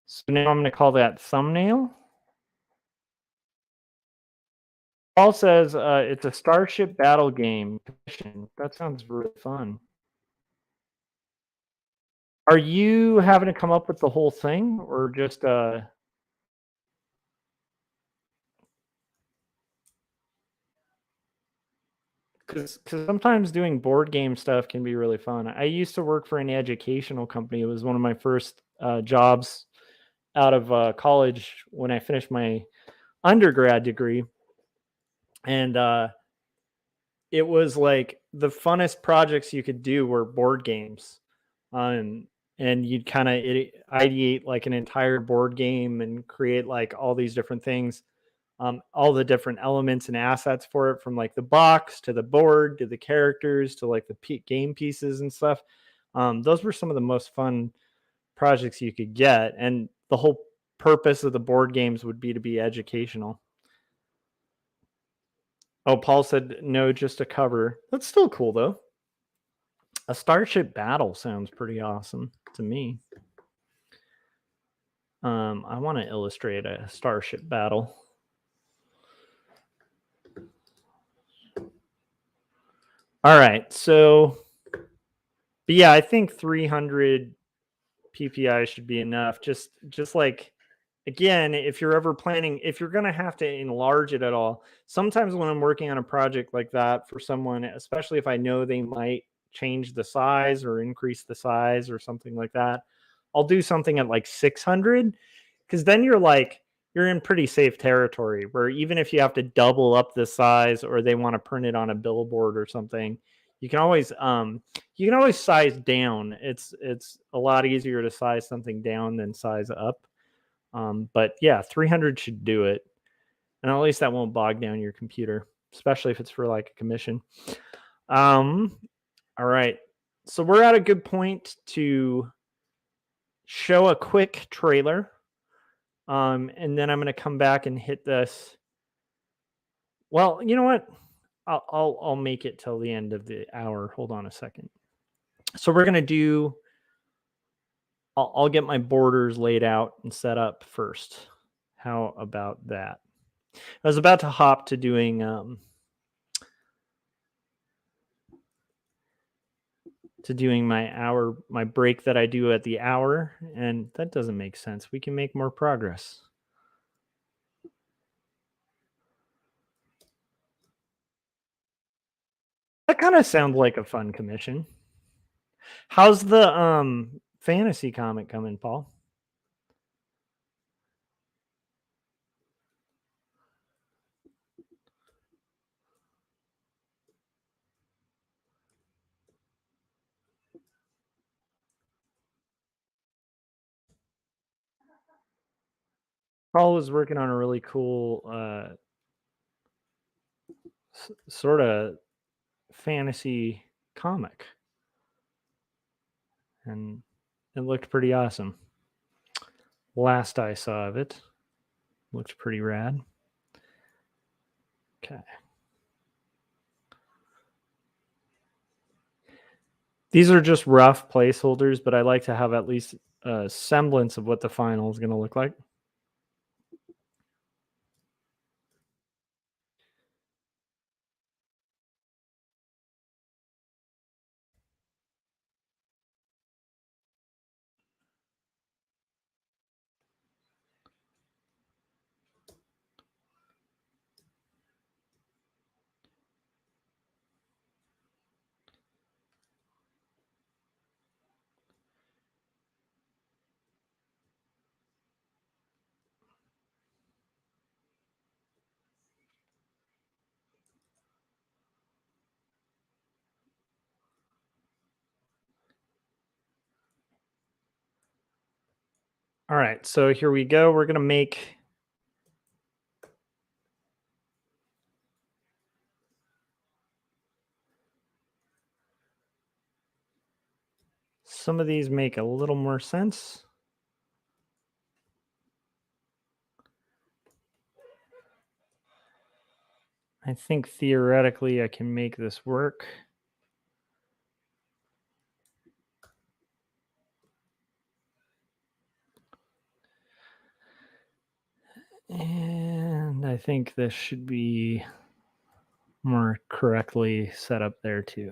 So now I'm going to call that thumbnail. Paul says it's a Starship battle game. That sounds really fun. Are you having to come up with the whole thing or just because sometimes doing board game stuff can be really fun. I used to work for an educational company. It was one of my first jobs out of college when I finished my undergrad degree, and it was like the funnest projects you could do were board games. Um, and you'd kind of ideate like an entire board game and create like all these different things, all the different elements and assets for it, from like the box to the board to the characters to like the game pieces and stuff. Those were some of the most fun projects you could get, and the whole purpose of the board games would be to be educational. Oh, Paul said no, just a cover. That's still cool though. A Starship battle sounds pretty awesome to me. I want to illustrate a Starship battle. All right, so, but yeah, I think 300 PPI should be enough. Just like, again, if you're ever planning, if you're gonna have to enlarge it at all, sometimes when I'm working on a project like that for someone, especially if I know they might change the size or increase the size or something like that, I'll do something at like 600, because then you're in pretty safe territory where even if you have to double up the size or they want to print it on a billboard or something, you can always size down. It's a lot easier to size something down than size up. But yeah, 300 should do it, and at least that won't bog down your computer, especially if it's for like a commission. All right, so we're at a good point to show a quick trailer. And then I'm going to come back and hit this. Well, you know what? I'll make it till the end of the hour. Hold on a second. So we're going to do, I'll get my borders laid out and set up first. How about that? I was about to hop to doing my break that I do at the hour, and that doesn't make sense. We can make more progress. That kind of sounds like a fun commission. How's the fantasy comic coming, Paul? Paul was working on a really cool sort of fantasy comic, and it looked pretty awesome. Last I saw of it, looked pretty rad. Okay. These are just rough placeholders, but I like to have at least a semblance of what the final is going to look like. All right, so here we go. We're going to make some of these make a little more sense. I think theoretically I can make this work. And I think this should be more correctly set up there too.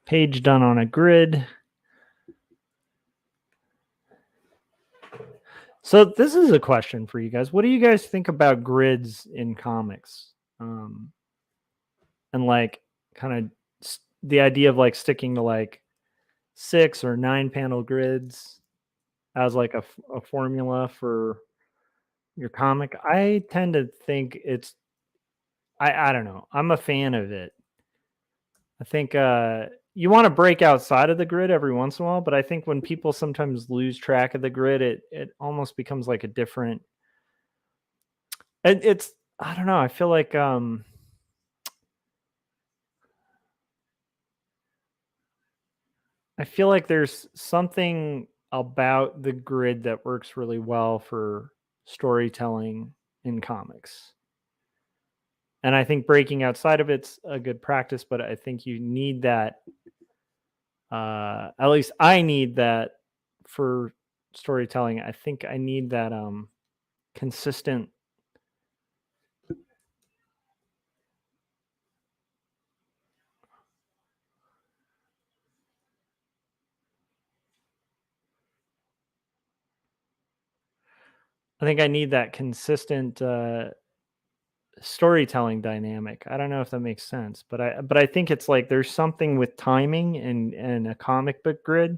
Page done on a grid. So this is a question for you guys. What do you guys think about grids in comics? And like kind of the idea of like sticking to like 6 or 9 panel grids as like a formula for your comic. I tend to think it's I don't know. I'm a fan of it. I think you want to break outside of the grid every once in a while, but I think when people sometimes lose track of the grid, it almost becomes like a different. It's I don't know. I feel like there's something about the grid that works really well for storytelling in comics. And I think breaking outside of it's a good practice, but I think you need that. At least I need that for storytelling. I think I need that consistent. I think I need that consistent storytelling dynamic. I don't know if that makes sense, but I think it's like there's something with timing and a comic book grid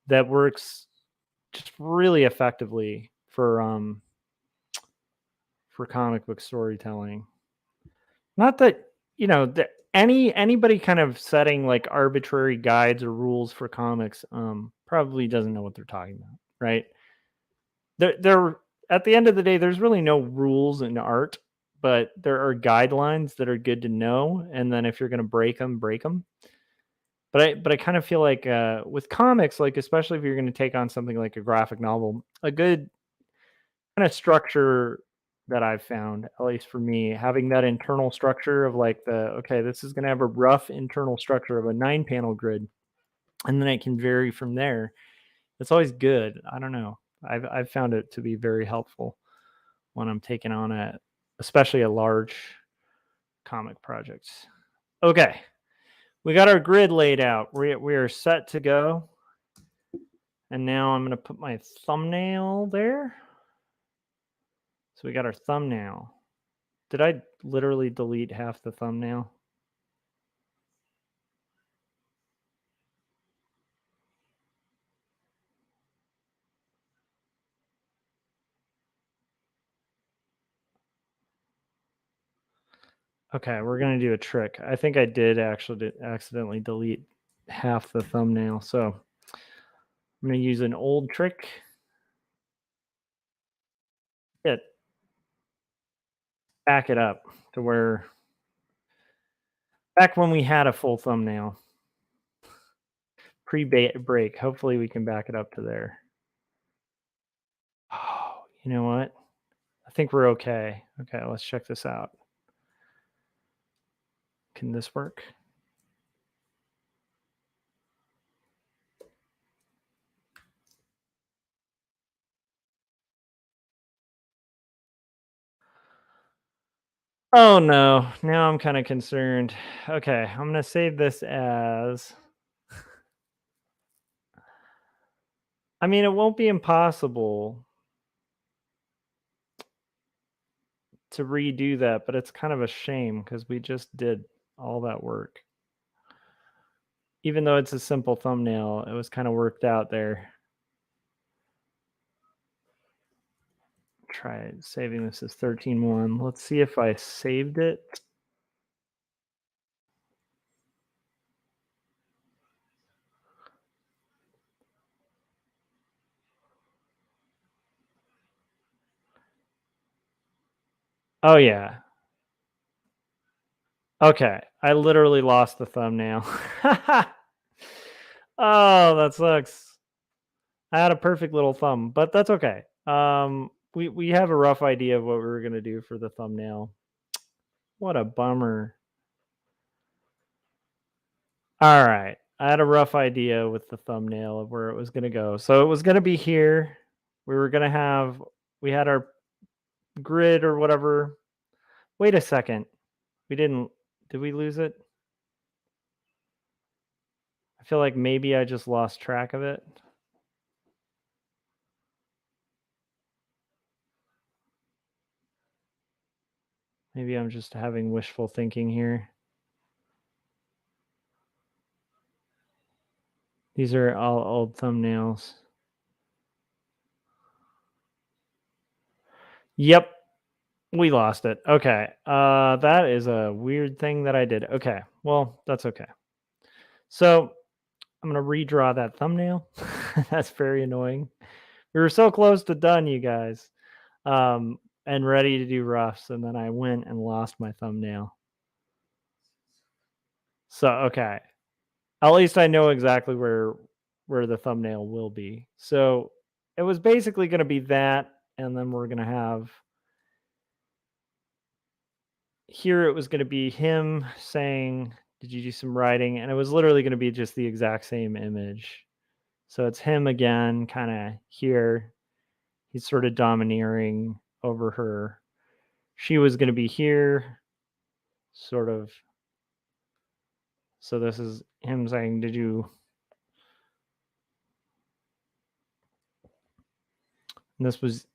that works just really effectively for comic book storytelling. Not that, you know, that anybody kind of setting like arbitrary guides or rules for comics probably doesn't know what they're talking about, right? There at the end of the day, there's really no rules in art. but there are guidelines that are good to know. And then if you're going to break them, break them. But I kind of feel like with comics, like especially if you're going to take on something like a graphic novel, a good kind of structure that I've found, at least for me, having that internal structure of like okay, this is going to have a rough internal structure of a 9-panel grid, and then it can vary from there. It's always good. I don't know. I've found it to be very helpful when I'm taking on especially a large comic project. Okay, we got our grid laid out. We are set to go. And now I'm going to put my thumbnail there. So we got our thumbnail. Did I literally delete half the thumbnail? Okay, we're going to do a trick. I think I did actually accidentally delete half the thumbnail. So I'm going to use an old trick. Back it up to where back when we had a full thumbnail. Pre-break. Hopefully we can back it up to there. Oh, you know what? I think we're okay. Okay, let's check this out. Can this work? Oh no, now I'm kind of concerned. Okay, I'm going to save this as, I mean, it won't be impossible to redo that, but it's kind of a shame because we just did all that work. Even though it's a simple thumbnail, it was kind of worked out there. Try saving this as 13.1. Let's see if I saved it. Oh yeah. Okay, I literally lost the thumbnail. Oh, that sucks. I had a perfect little thumb, but that's okay. We have a rough idea of what we were gonna do for the thumbnail. What a bummer. All right, I had a rough idea with the thumbnail of where it was gonna go. So it was gonna be here. We had our grid or whatever. Wait a second. Did we lose it? I feel like maybe I just lost track of it. Maybe I'm just having wishful thinking here. These are all old thumbnails. Yep, we lost it. Okay. That is a weird thing that I did. Okay. Well, that's okay. So I'm going to redraw that thumbnail. That's very annoying. We were so close to done, you guys, and ready to do roughs. And then I went and lost my thumbnail. So, okay. At least I know exactly where the thumbnail will be. So it was basically going to be that. And then we're going to have here it was going to be him saying, "Did you do some writing?" And it was literally going to be just the exact same image. So it's him again, kind of here. He's sort of domineering over her. She was going to be here, sort of. So this is him saying, "Did you?" And this was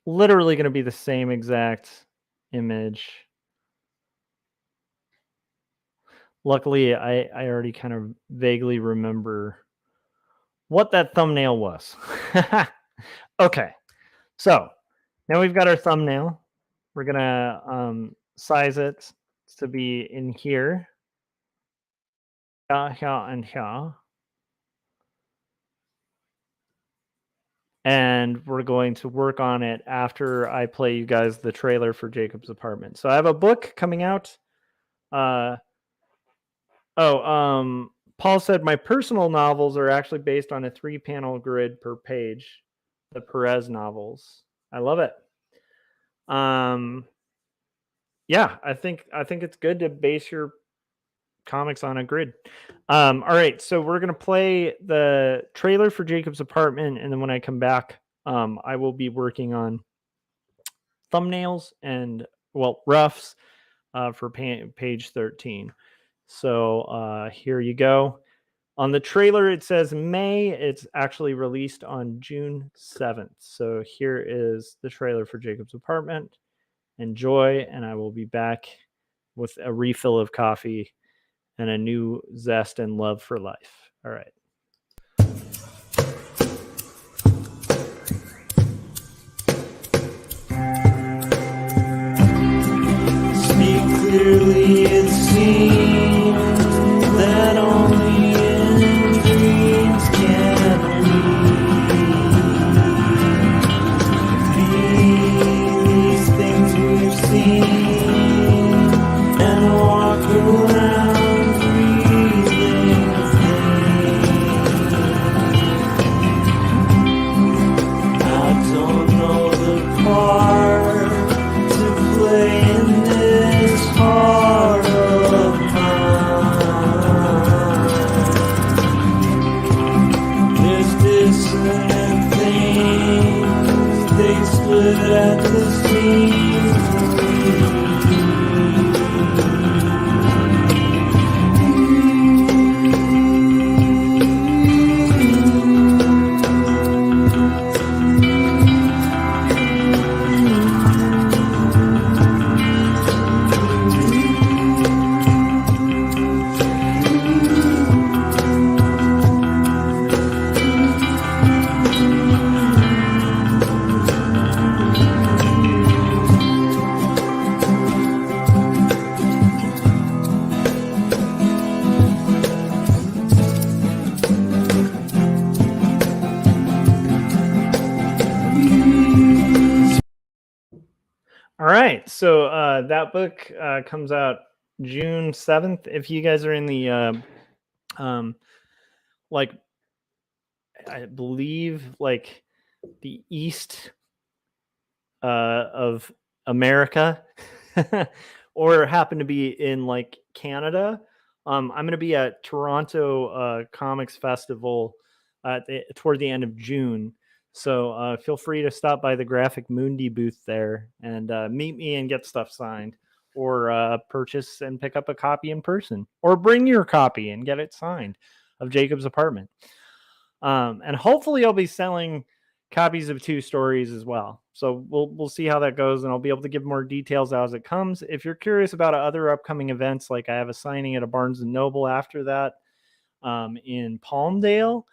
literally going to be the same exact image. Luckily, I already kind of vaguely remember what that thumbnail was. Okay. So now we've got our thumbnail. We're gonna size it to be in here, here, and here. and we're going to work on it after I play you guys the trailer for Jacob's Apartment. So I have a book coming out. Paul said my personal novels are actually based on a 3-panel grid per page, the Perez novels. I love it. Yeah, I think it's good to base your comics on a grid. All right, so we're gonna play the trailer for Jacob's Apartment, and then when I come back, I will be working on thumbnails and roughs for page 13. So here you go. On the trailer, it says May. It's actually released on June 7th. So here is the trailer for Jacob's Apartment. Enjoy, and I will be back with a refill of coffee and a new zest and love for life. All right. Speak clearly, it seems that only in dreams can we be these things we've seen and walk around breathing I don't know the part to play in this heart of mine. There's dissonant things, they split at the seams. All right, so that book comes out June 7th. If you guys are in the like, I believe like the east of America, or happen to be in like Canada, I'm going to be at Toronto Comics Festival toward the end of June. So feel free to stop by the Graphic Mundi booth there and meet me and get stuff signed, or purchase and pick up a copy in person, or bring your copy and get it signed of Jacob's Apartment. And hopefully I'll be selling copies of 2 stories as well. So we'll see how that goes, and I'll be able to give more details as it comes. If you're curious about other upcoming events, like I have a signing at a Barnes & Noble after that in Palmdale,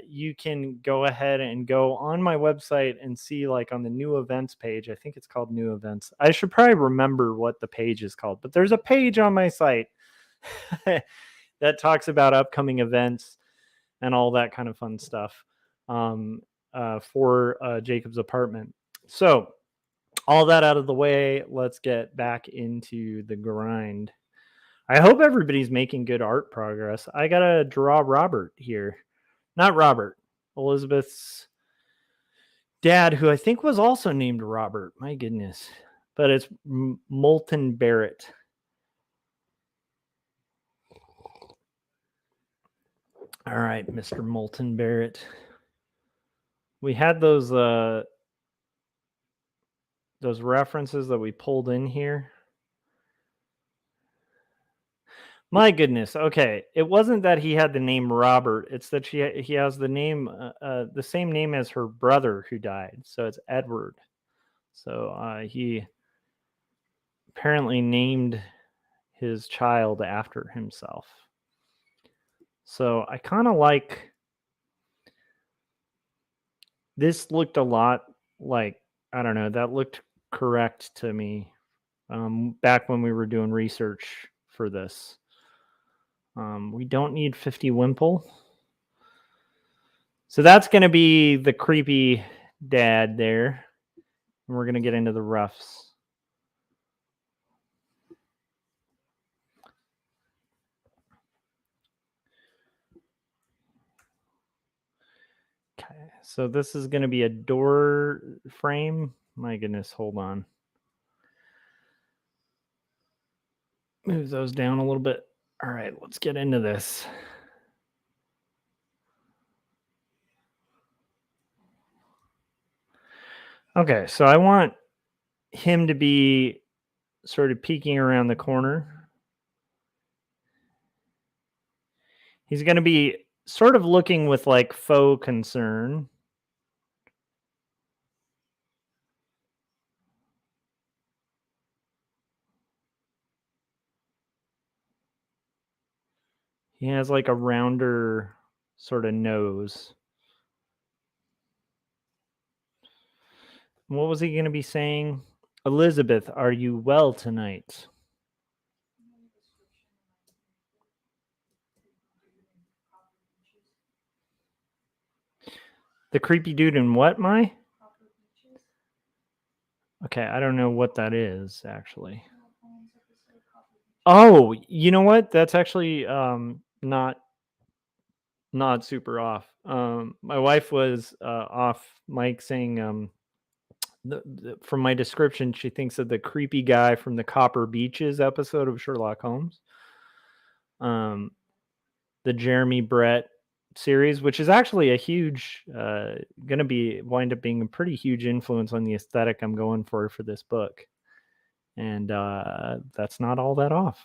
you can go ahead and go on my website and see, like, on the new events page. I think it's called new events. I should probably remember what the page is called, but there's a page on my site that talks about upcoming events and all that kind of fun stuff for Jacob's Apartment. So all that out of the way, let's get back into the grind. I hope everybody's making good art progress. I gotta draw Robert here. Not Robert, Elizabeth's dad, who I think was also named Robert. My goodness. But it's Moulton Barrett. All right, Mr. Moulton Barrett. We had those references that we pulled in here. My goodness. Okay, it wasn't that he had the name Robert. It's that he has the name, the same name as her brother who died. So it's Edward. So he apparently named his child after himself. So I kind of like. This looked a lot like, I don't know, that looked correct to me back when we were doing research for this. We don't need 50 Wimple. So that's going to be the creepy dad there. And we're going to get into the roughs. Okay, so this is going to be a door frame. My goodness, hold on. Move those down a little bit. All right, let's get into this. Okay, so I want him to be sort of peeking around the corner. He's going to be sort of looking with like faux concern. He has like a rounder sort of nose. What was he going to be saying? Elizabeth, are you well tonight? The creepy dude in what, Mai? Okay, I don't know what that is, actually. Oh, you know what? That's actually not super off. My wife was off mic saying from my description, she thinks of the creepy guy from the Copper Beaches episode of Sherlock Holmes. The Jeremy Brett series, which is actually a huge, going to wind up being a pretty huge influence on the aesthetic I'm going for this book. And that's not all that off.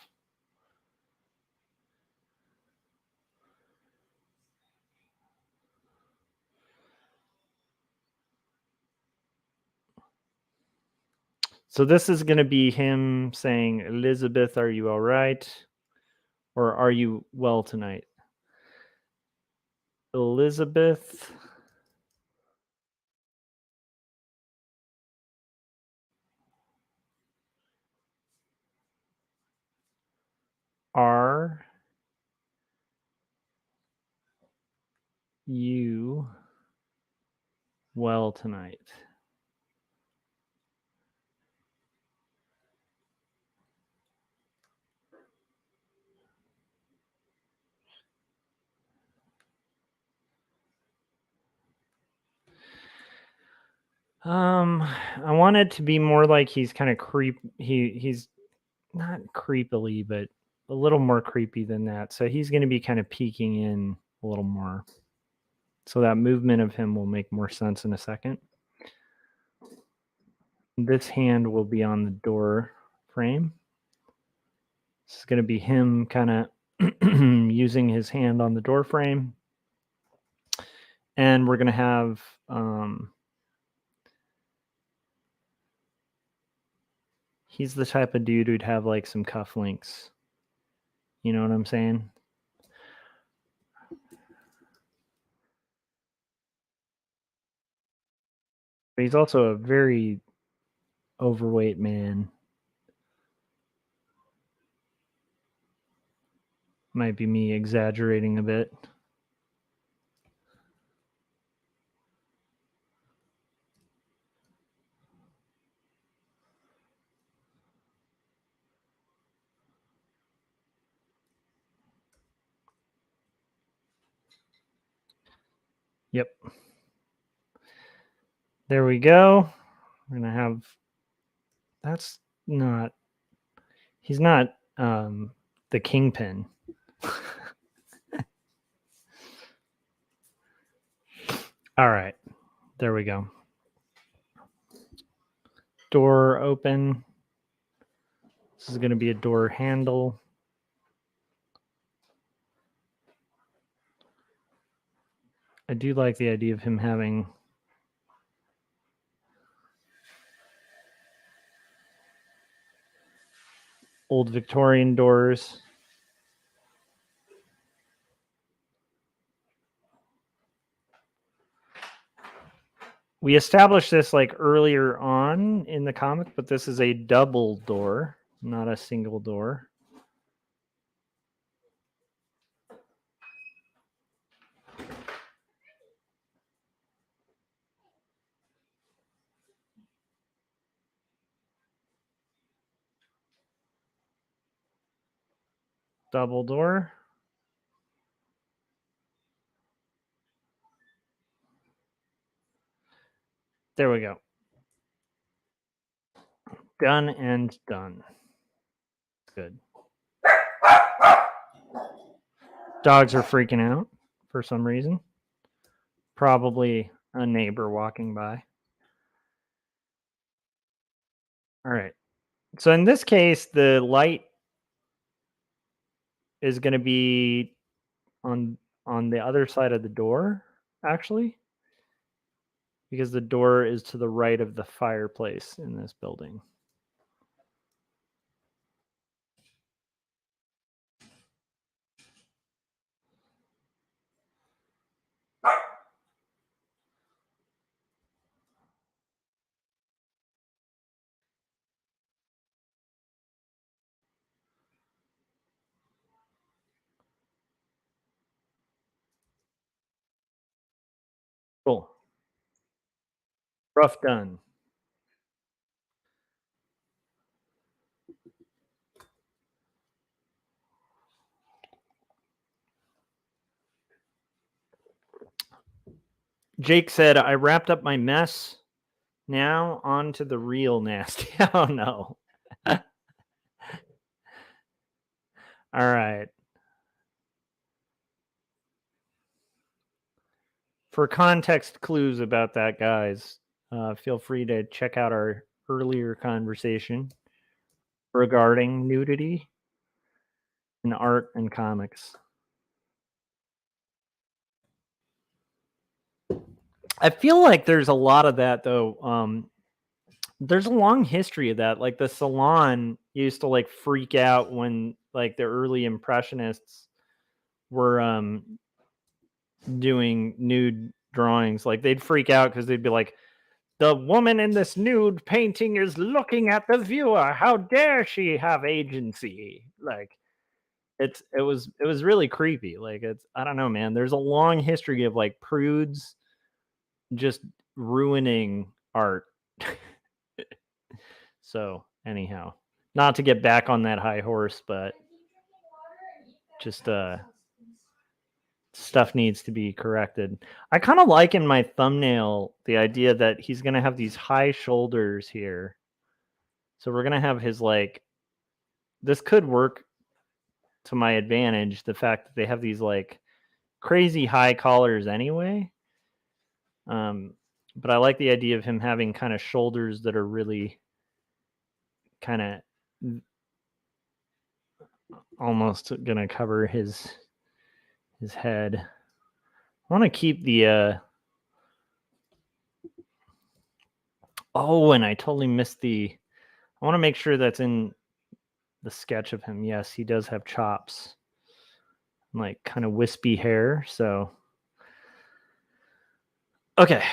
So this is going to be him saying, Elizabeth, are you all right? Or are you well tonight? Elizabeth. Are you well tonight? I want it to be more like he's kind of he's not creepily, but a little more creepy than that. So he's going to be kind of peeking in a little more. So that movement of him will make more sense in a second. This hand will be on the door frame. This is going to be him kind of using his hand on the door frame. And we're going to have he's the type of dude who'd have like some cufflinks. You know what I'm saying? But he's also a very overweight man. Might be me exaggerating a bit. Yep. There we go. We're going to have, that's not, he's not the kingpin. All right. There we go. Door open. This is going to be a door handle. I do like the idea of him having old Victorian doors. We established this like earlier on in the comic, but this is a double door, not a single door. double door. There we go. Done and done. Good. Dogs are freaking out for some reason. Probably a neighbor walking by. All right. So in this case, the light is going to be on the other side of the door, actually, because the door is to the right of the fireplace in this building. Cool. Rough done. Jake said, I wrapped up my mess. Now on to the real nasty. Oh, no. All right. For context clues about that, guys, feel free to check out our earlier conversation regarding nudity in art and comics. I feel like there's a lot of that, though. There's a long history of that. Like the salon used to like freak out when like the early impressionists were doing nude drawings. Like they'd freak out because they'd be like, the woman in this nude painting is looking at the viewer. How dare she have agency? Like it was really creepy. Like it's, I don't know, man. There's a long history of like prudes just ruining art. So anyhow, not to get back on that high horse, but just stuff needs to be corrected. I kind of like in my thumbnail the idea that he's gonna have these high shoulders here. So we're gonna have his like, this could work to my advantage, the fact that they have these like crazy high collars anyway. But I like the idea of him having kind of shoulders that are really kind of almost gonna cover his head. I want to keep the oh, and I totally missed the, I want to make sure that's in the sketch of him. Yes, he does have chops, like kind of wispy hair. So okay,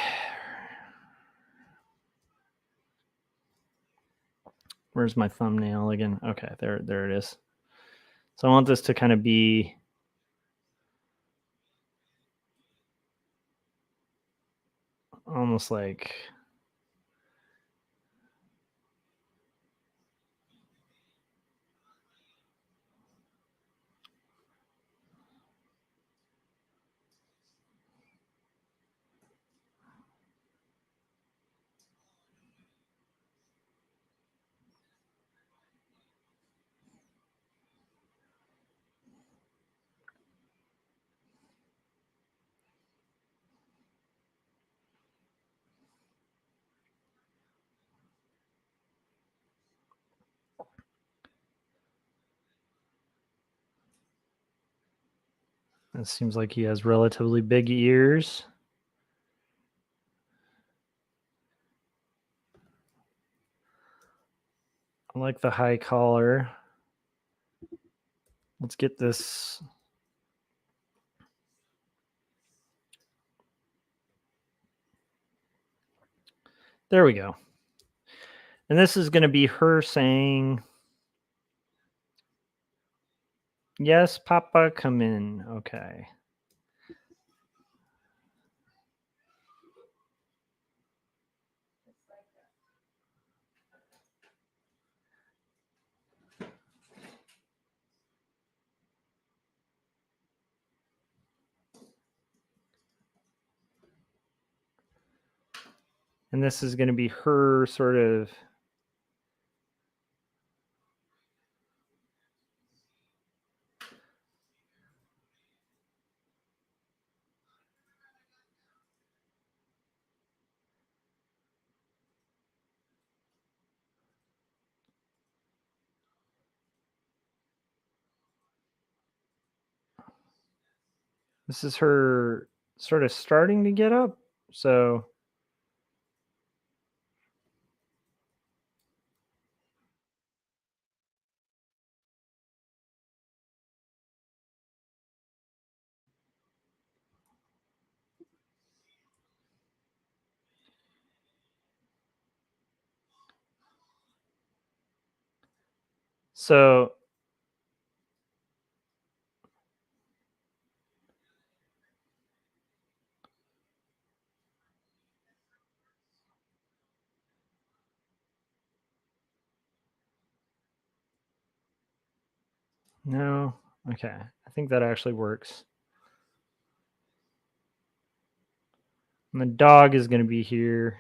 where's my thumbnail again? Okay, there it is. So I want this to kind of be almost like, it seems like he has relatively big ears. I like the high collar. Let's get this. There we go. And this is going to be her saying, yes, Papa, come in. Okay. And this is going to be her sort of this is her sort of starting to get up. So no, okay. I think that actually works. And the dog is going to be here.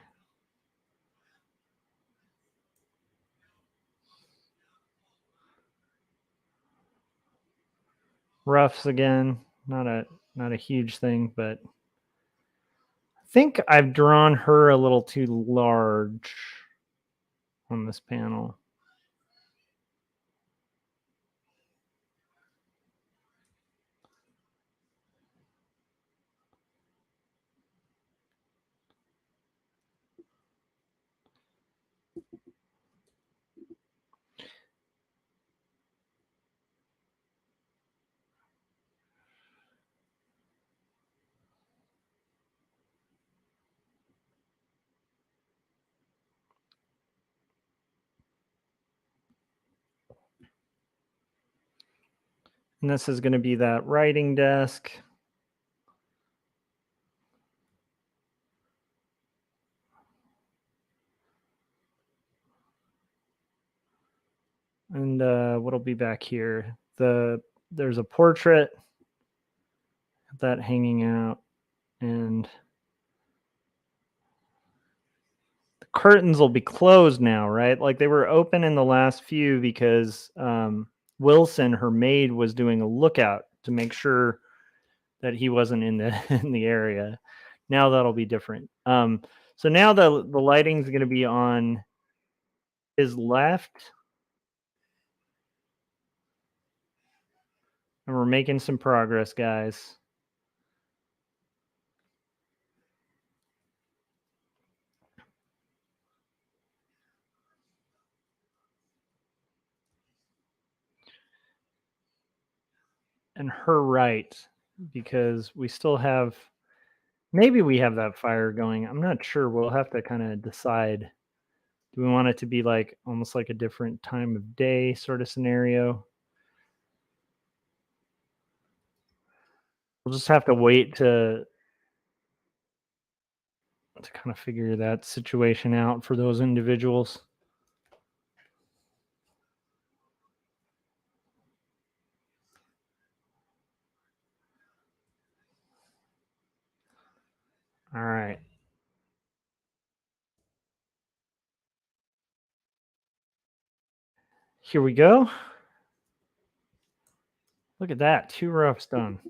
Roughs again, not a huge thing, but I think I've drawn her a little too large on this panel. And this is going to be that writing desk. And what'll be back here? There's a portrait that hanging out, and the curtains will be closed now, right? Like they were open in the last few because Wilson, her maid, was doing a lookout to make sure that he wasn't in the in the area. Now that'll be different. So now the lighting's going to be on his left, and we're making some progress, guys. And her right, because we still have, maybe we have that fire going. I'm not sure. We'll have to kind of decide. Do we want it to be like almost like a different time of day sort of scenario? We'll just have to wait to kind of figure that situation out for those individuals. All right. Here we go. Look at that. 2 roughs done.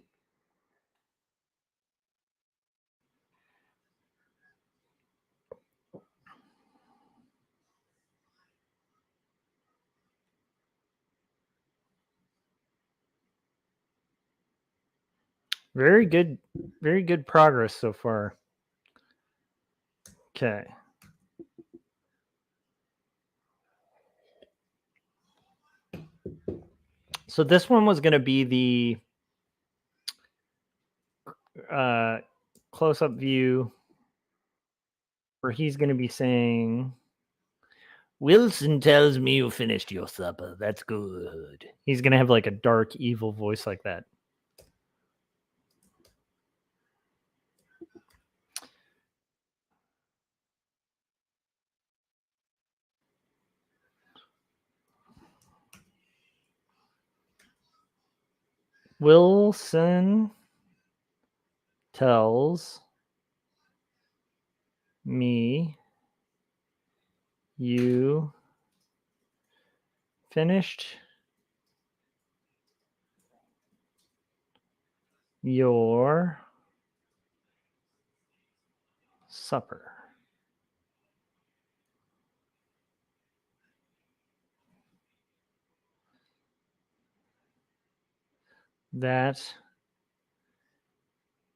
Very good progress so far. Okay. So this one was going to be the close-up view where he's going to be saying, Wilson tells me you finished your supper. That's good. He's going to have like a dark, evil voice like that. Wilson tells me you finished your supper? That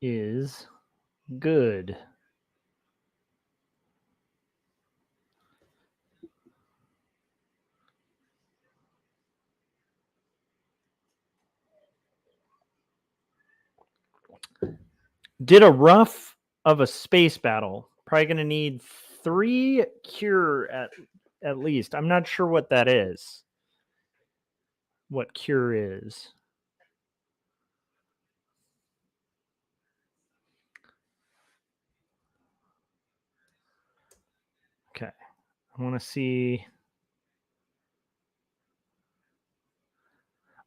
is good. Did a rough of a space battle. Probably going to need 3 cure at least. I'm not sure what that is. What cure is. Okay. I want to see.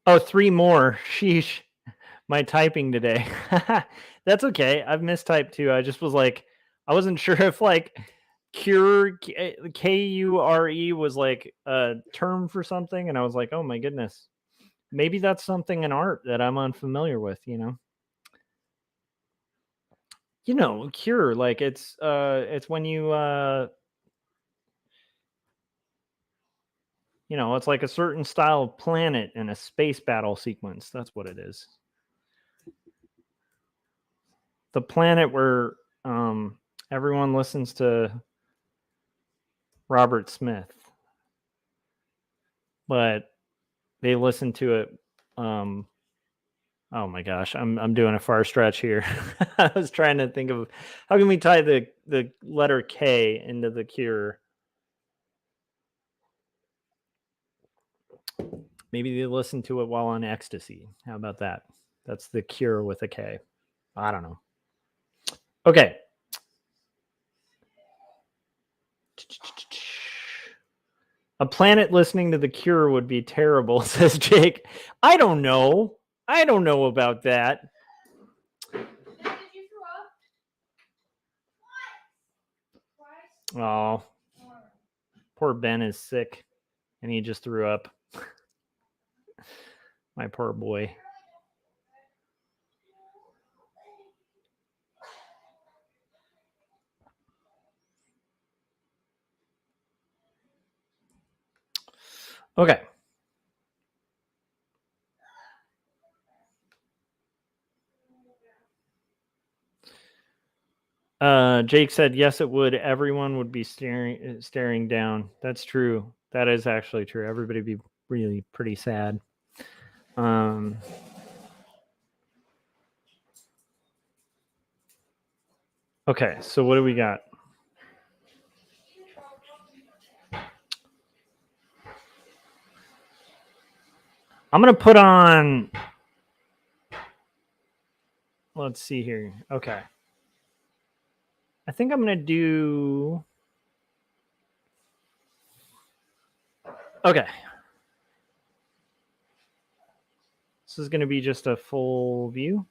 Oh, 3 more. Sheesh. My typing today. That's okay. I've mistyped too. I just was like, I wasn't sure if like cure Kure was like a term for something, and I was like, oh my goodness, maybe that's something in art that I'm unfamiliar with. Cure, like it's when it's like a certain style of planet in a space battle sequence. That's what it is. The planet where everyone listens to Robert Smith, but they listen to it. Oh my gosh, I'm doing a far stretch here. I was trying to think of how can we tie the letter K into the cure. Maybe they listen to it while on ecstasy. How about that? That's the cure with a K. I don't know. Okay. A planet listening to The Cure would be terrible, says Jake. I don't know. I don't know about that. Oh, poor Ben is sick and he just threw up. My poor boy. Okay. Jake said, yes, it would. Everyone would be staring down. That's true. That is actually true. Everybody would be really pretty sad. Okay, so what do we got? I'm going to put on, let's see here. Okay. I think I'm going to do, okay. This is going to be just a full view.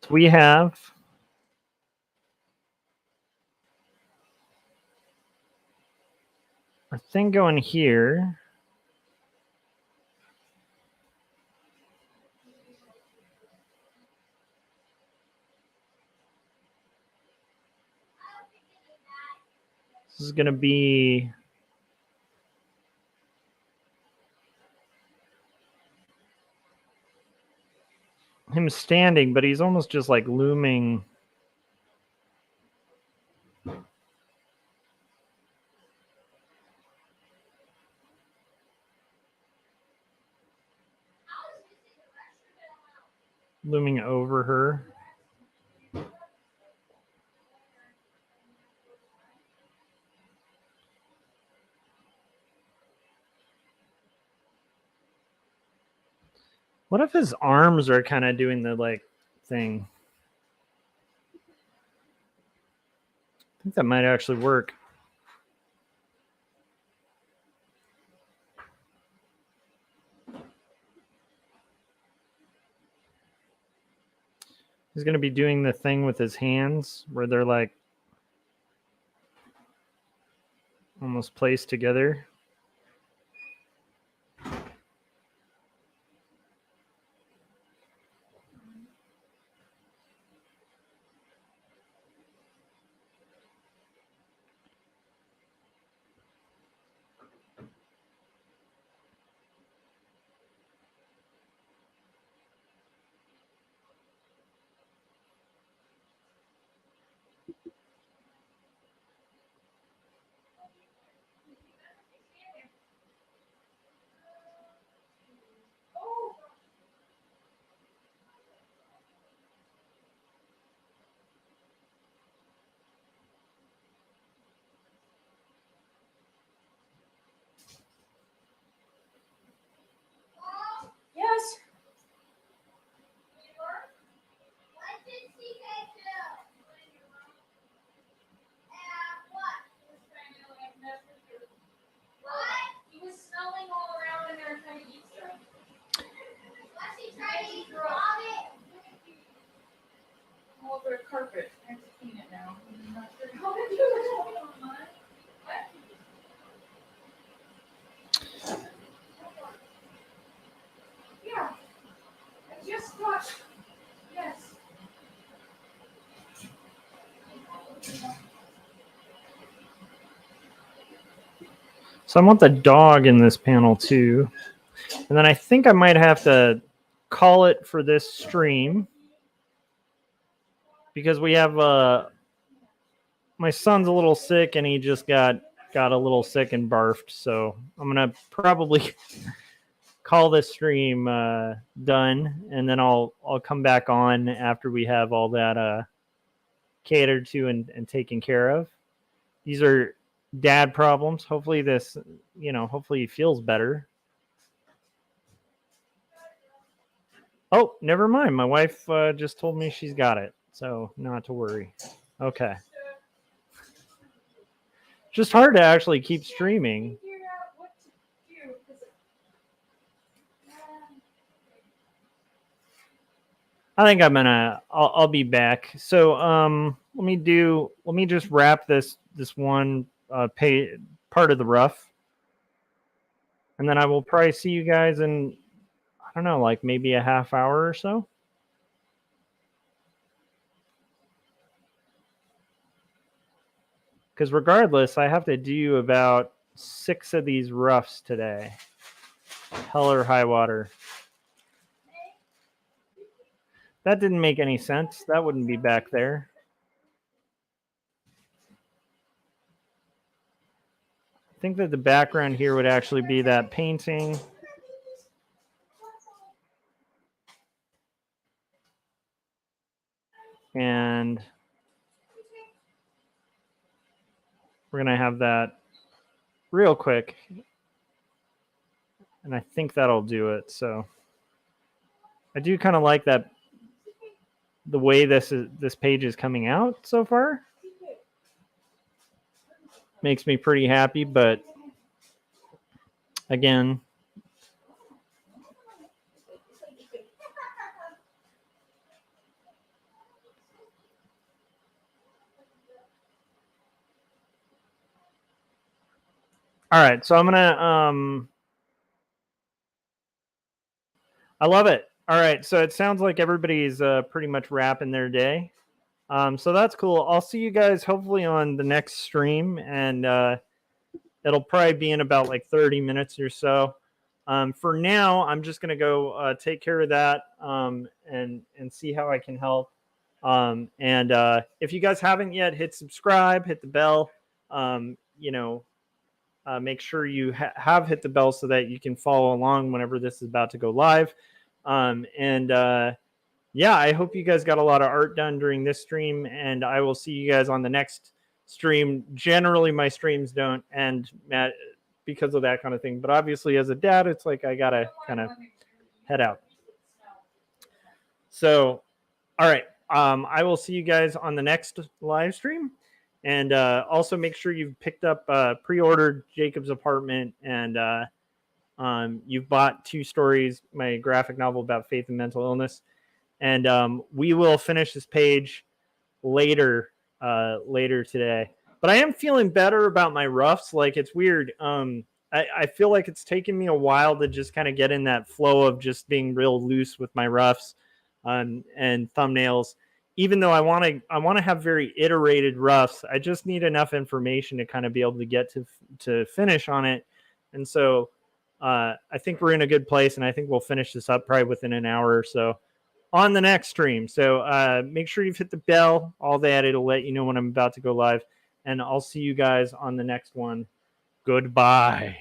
We have our thing going here. This is going to be him standing, but he's almost just like looming. Looming over her. What if his arms are kind of doing the like thing? I think that might actually work. He's going to be doing the thing with his hands where they're like almost placed together. Yes. He was smelling all around in there trying to eat stuff. All over the carpet. I have to clean it now. I'm not sure how to do it. Yeah. I just got. Yes. So I want the dog in this panel too. And then I think I might have to call it for this stream because we have my son's a little sick and he just got a little sick and barfed. So I'm gonna probably call this stream done, and then I'll come back on after we have all that catered to and taken care of. These are dad problems. Hopefully this, hopefully he feels better. Oh, never mind. My wife just told me she's got it, so not to worry. Okay. Just hard to actually keep streaming. I think I'll be back. So let me just wrap this one part of the rough, and then I will probably see you guys in, I don't know, like maybe a half hour or so. Because regardless, I have to do about 6 of these roughs today. Hell or high water. That didn't make any sense. That wouldn't be back there. I think that the background here would actually be that painting. And we're going to have that real quick. And I think that'll do it. So I do kind of like that, the way this page is coming out so far. Makes me pretty happy, but again, all right, so I'm gonna I love it. All right, so it sounds like everybody's pretty much wrapping their day. So that's cool. I'll see you guys hopefully on the next stream, and it'll probably be in about like 30 minutes or so. For now, I'm just going to go take care of that and see how I can help. And if you guys haven't yet, hit subscribe, hit the bell. Make sure you have hit the bell so that you can follow along whenever this is about to go live. Yeah, I hope you guys got a lot of art done during this stream, and I will see you guys on the next stream. Generally, my streams don't end because of that kind of thing, but obviously as a dad, it's like I gotta kind of head out. So, all right, I will see you guys on the next live stream, and also make sure you've picked up pre-ordered Jacob's Apartment, and you've bought 2 stories, my graphic novel about faith and mental illness. And we will finish this page later today. But I am feeling better about my roughs. Like, it's weird. I feel like it's taken me a while to just kind of get in that flow of just being real loose with my roughs and thumbnails. Even though I want to have very iterated roughs, I just need enough information to kind of be able to get to finish on it. And so I think we're in a good place, and I think we'll finish this up probably within an hour or so on the next stream. So make sure you've hit the bell, all that. It'll let you know when I'm about to go live. And I'll see you guys on the next one. Goodbye.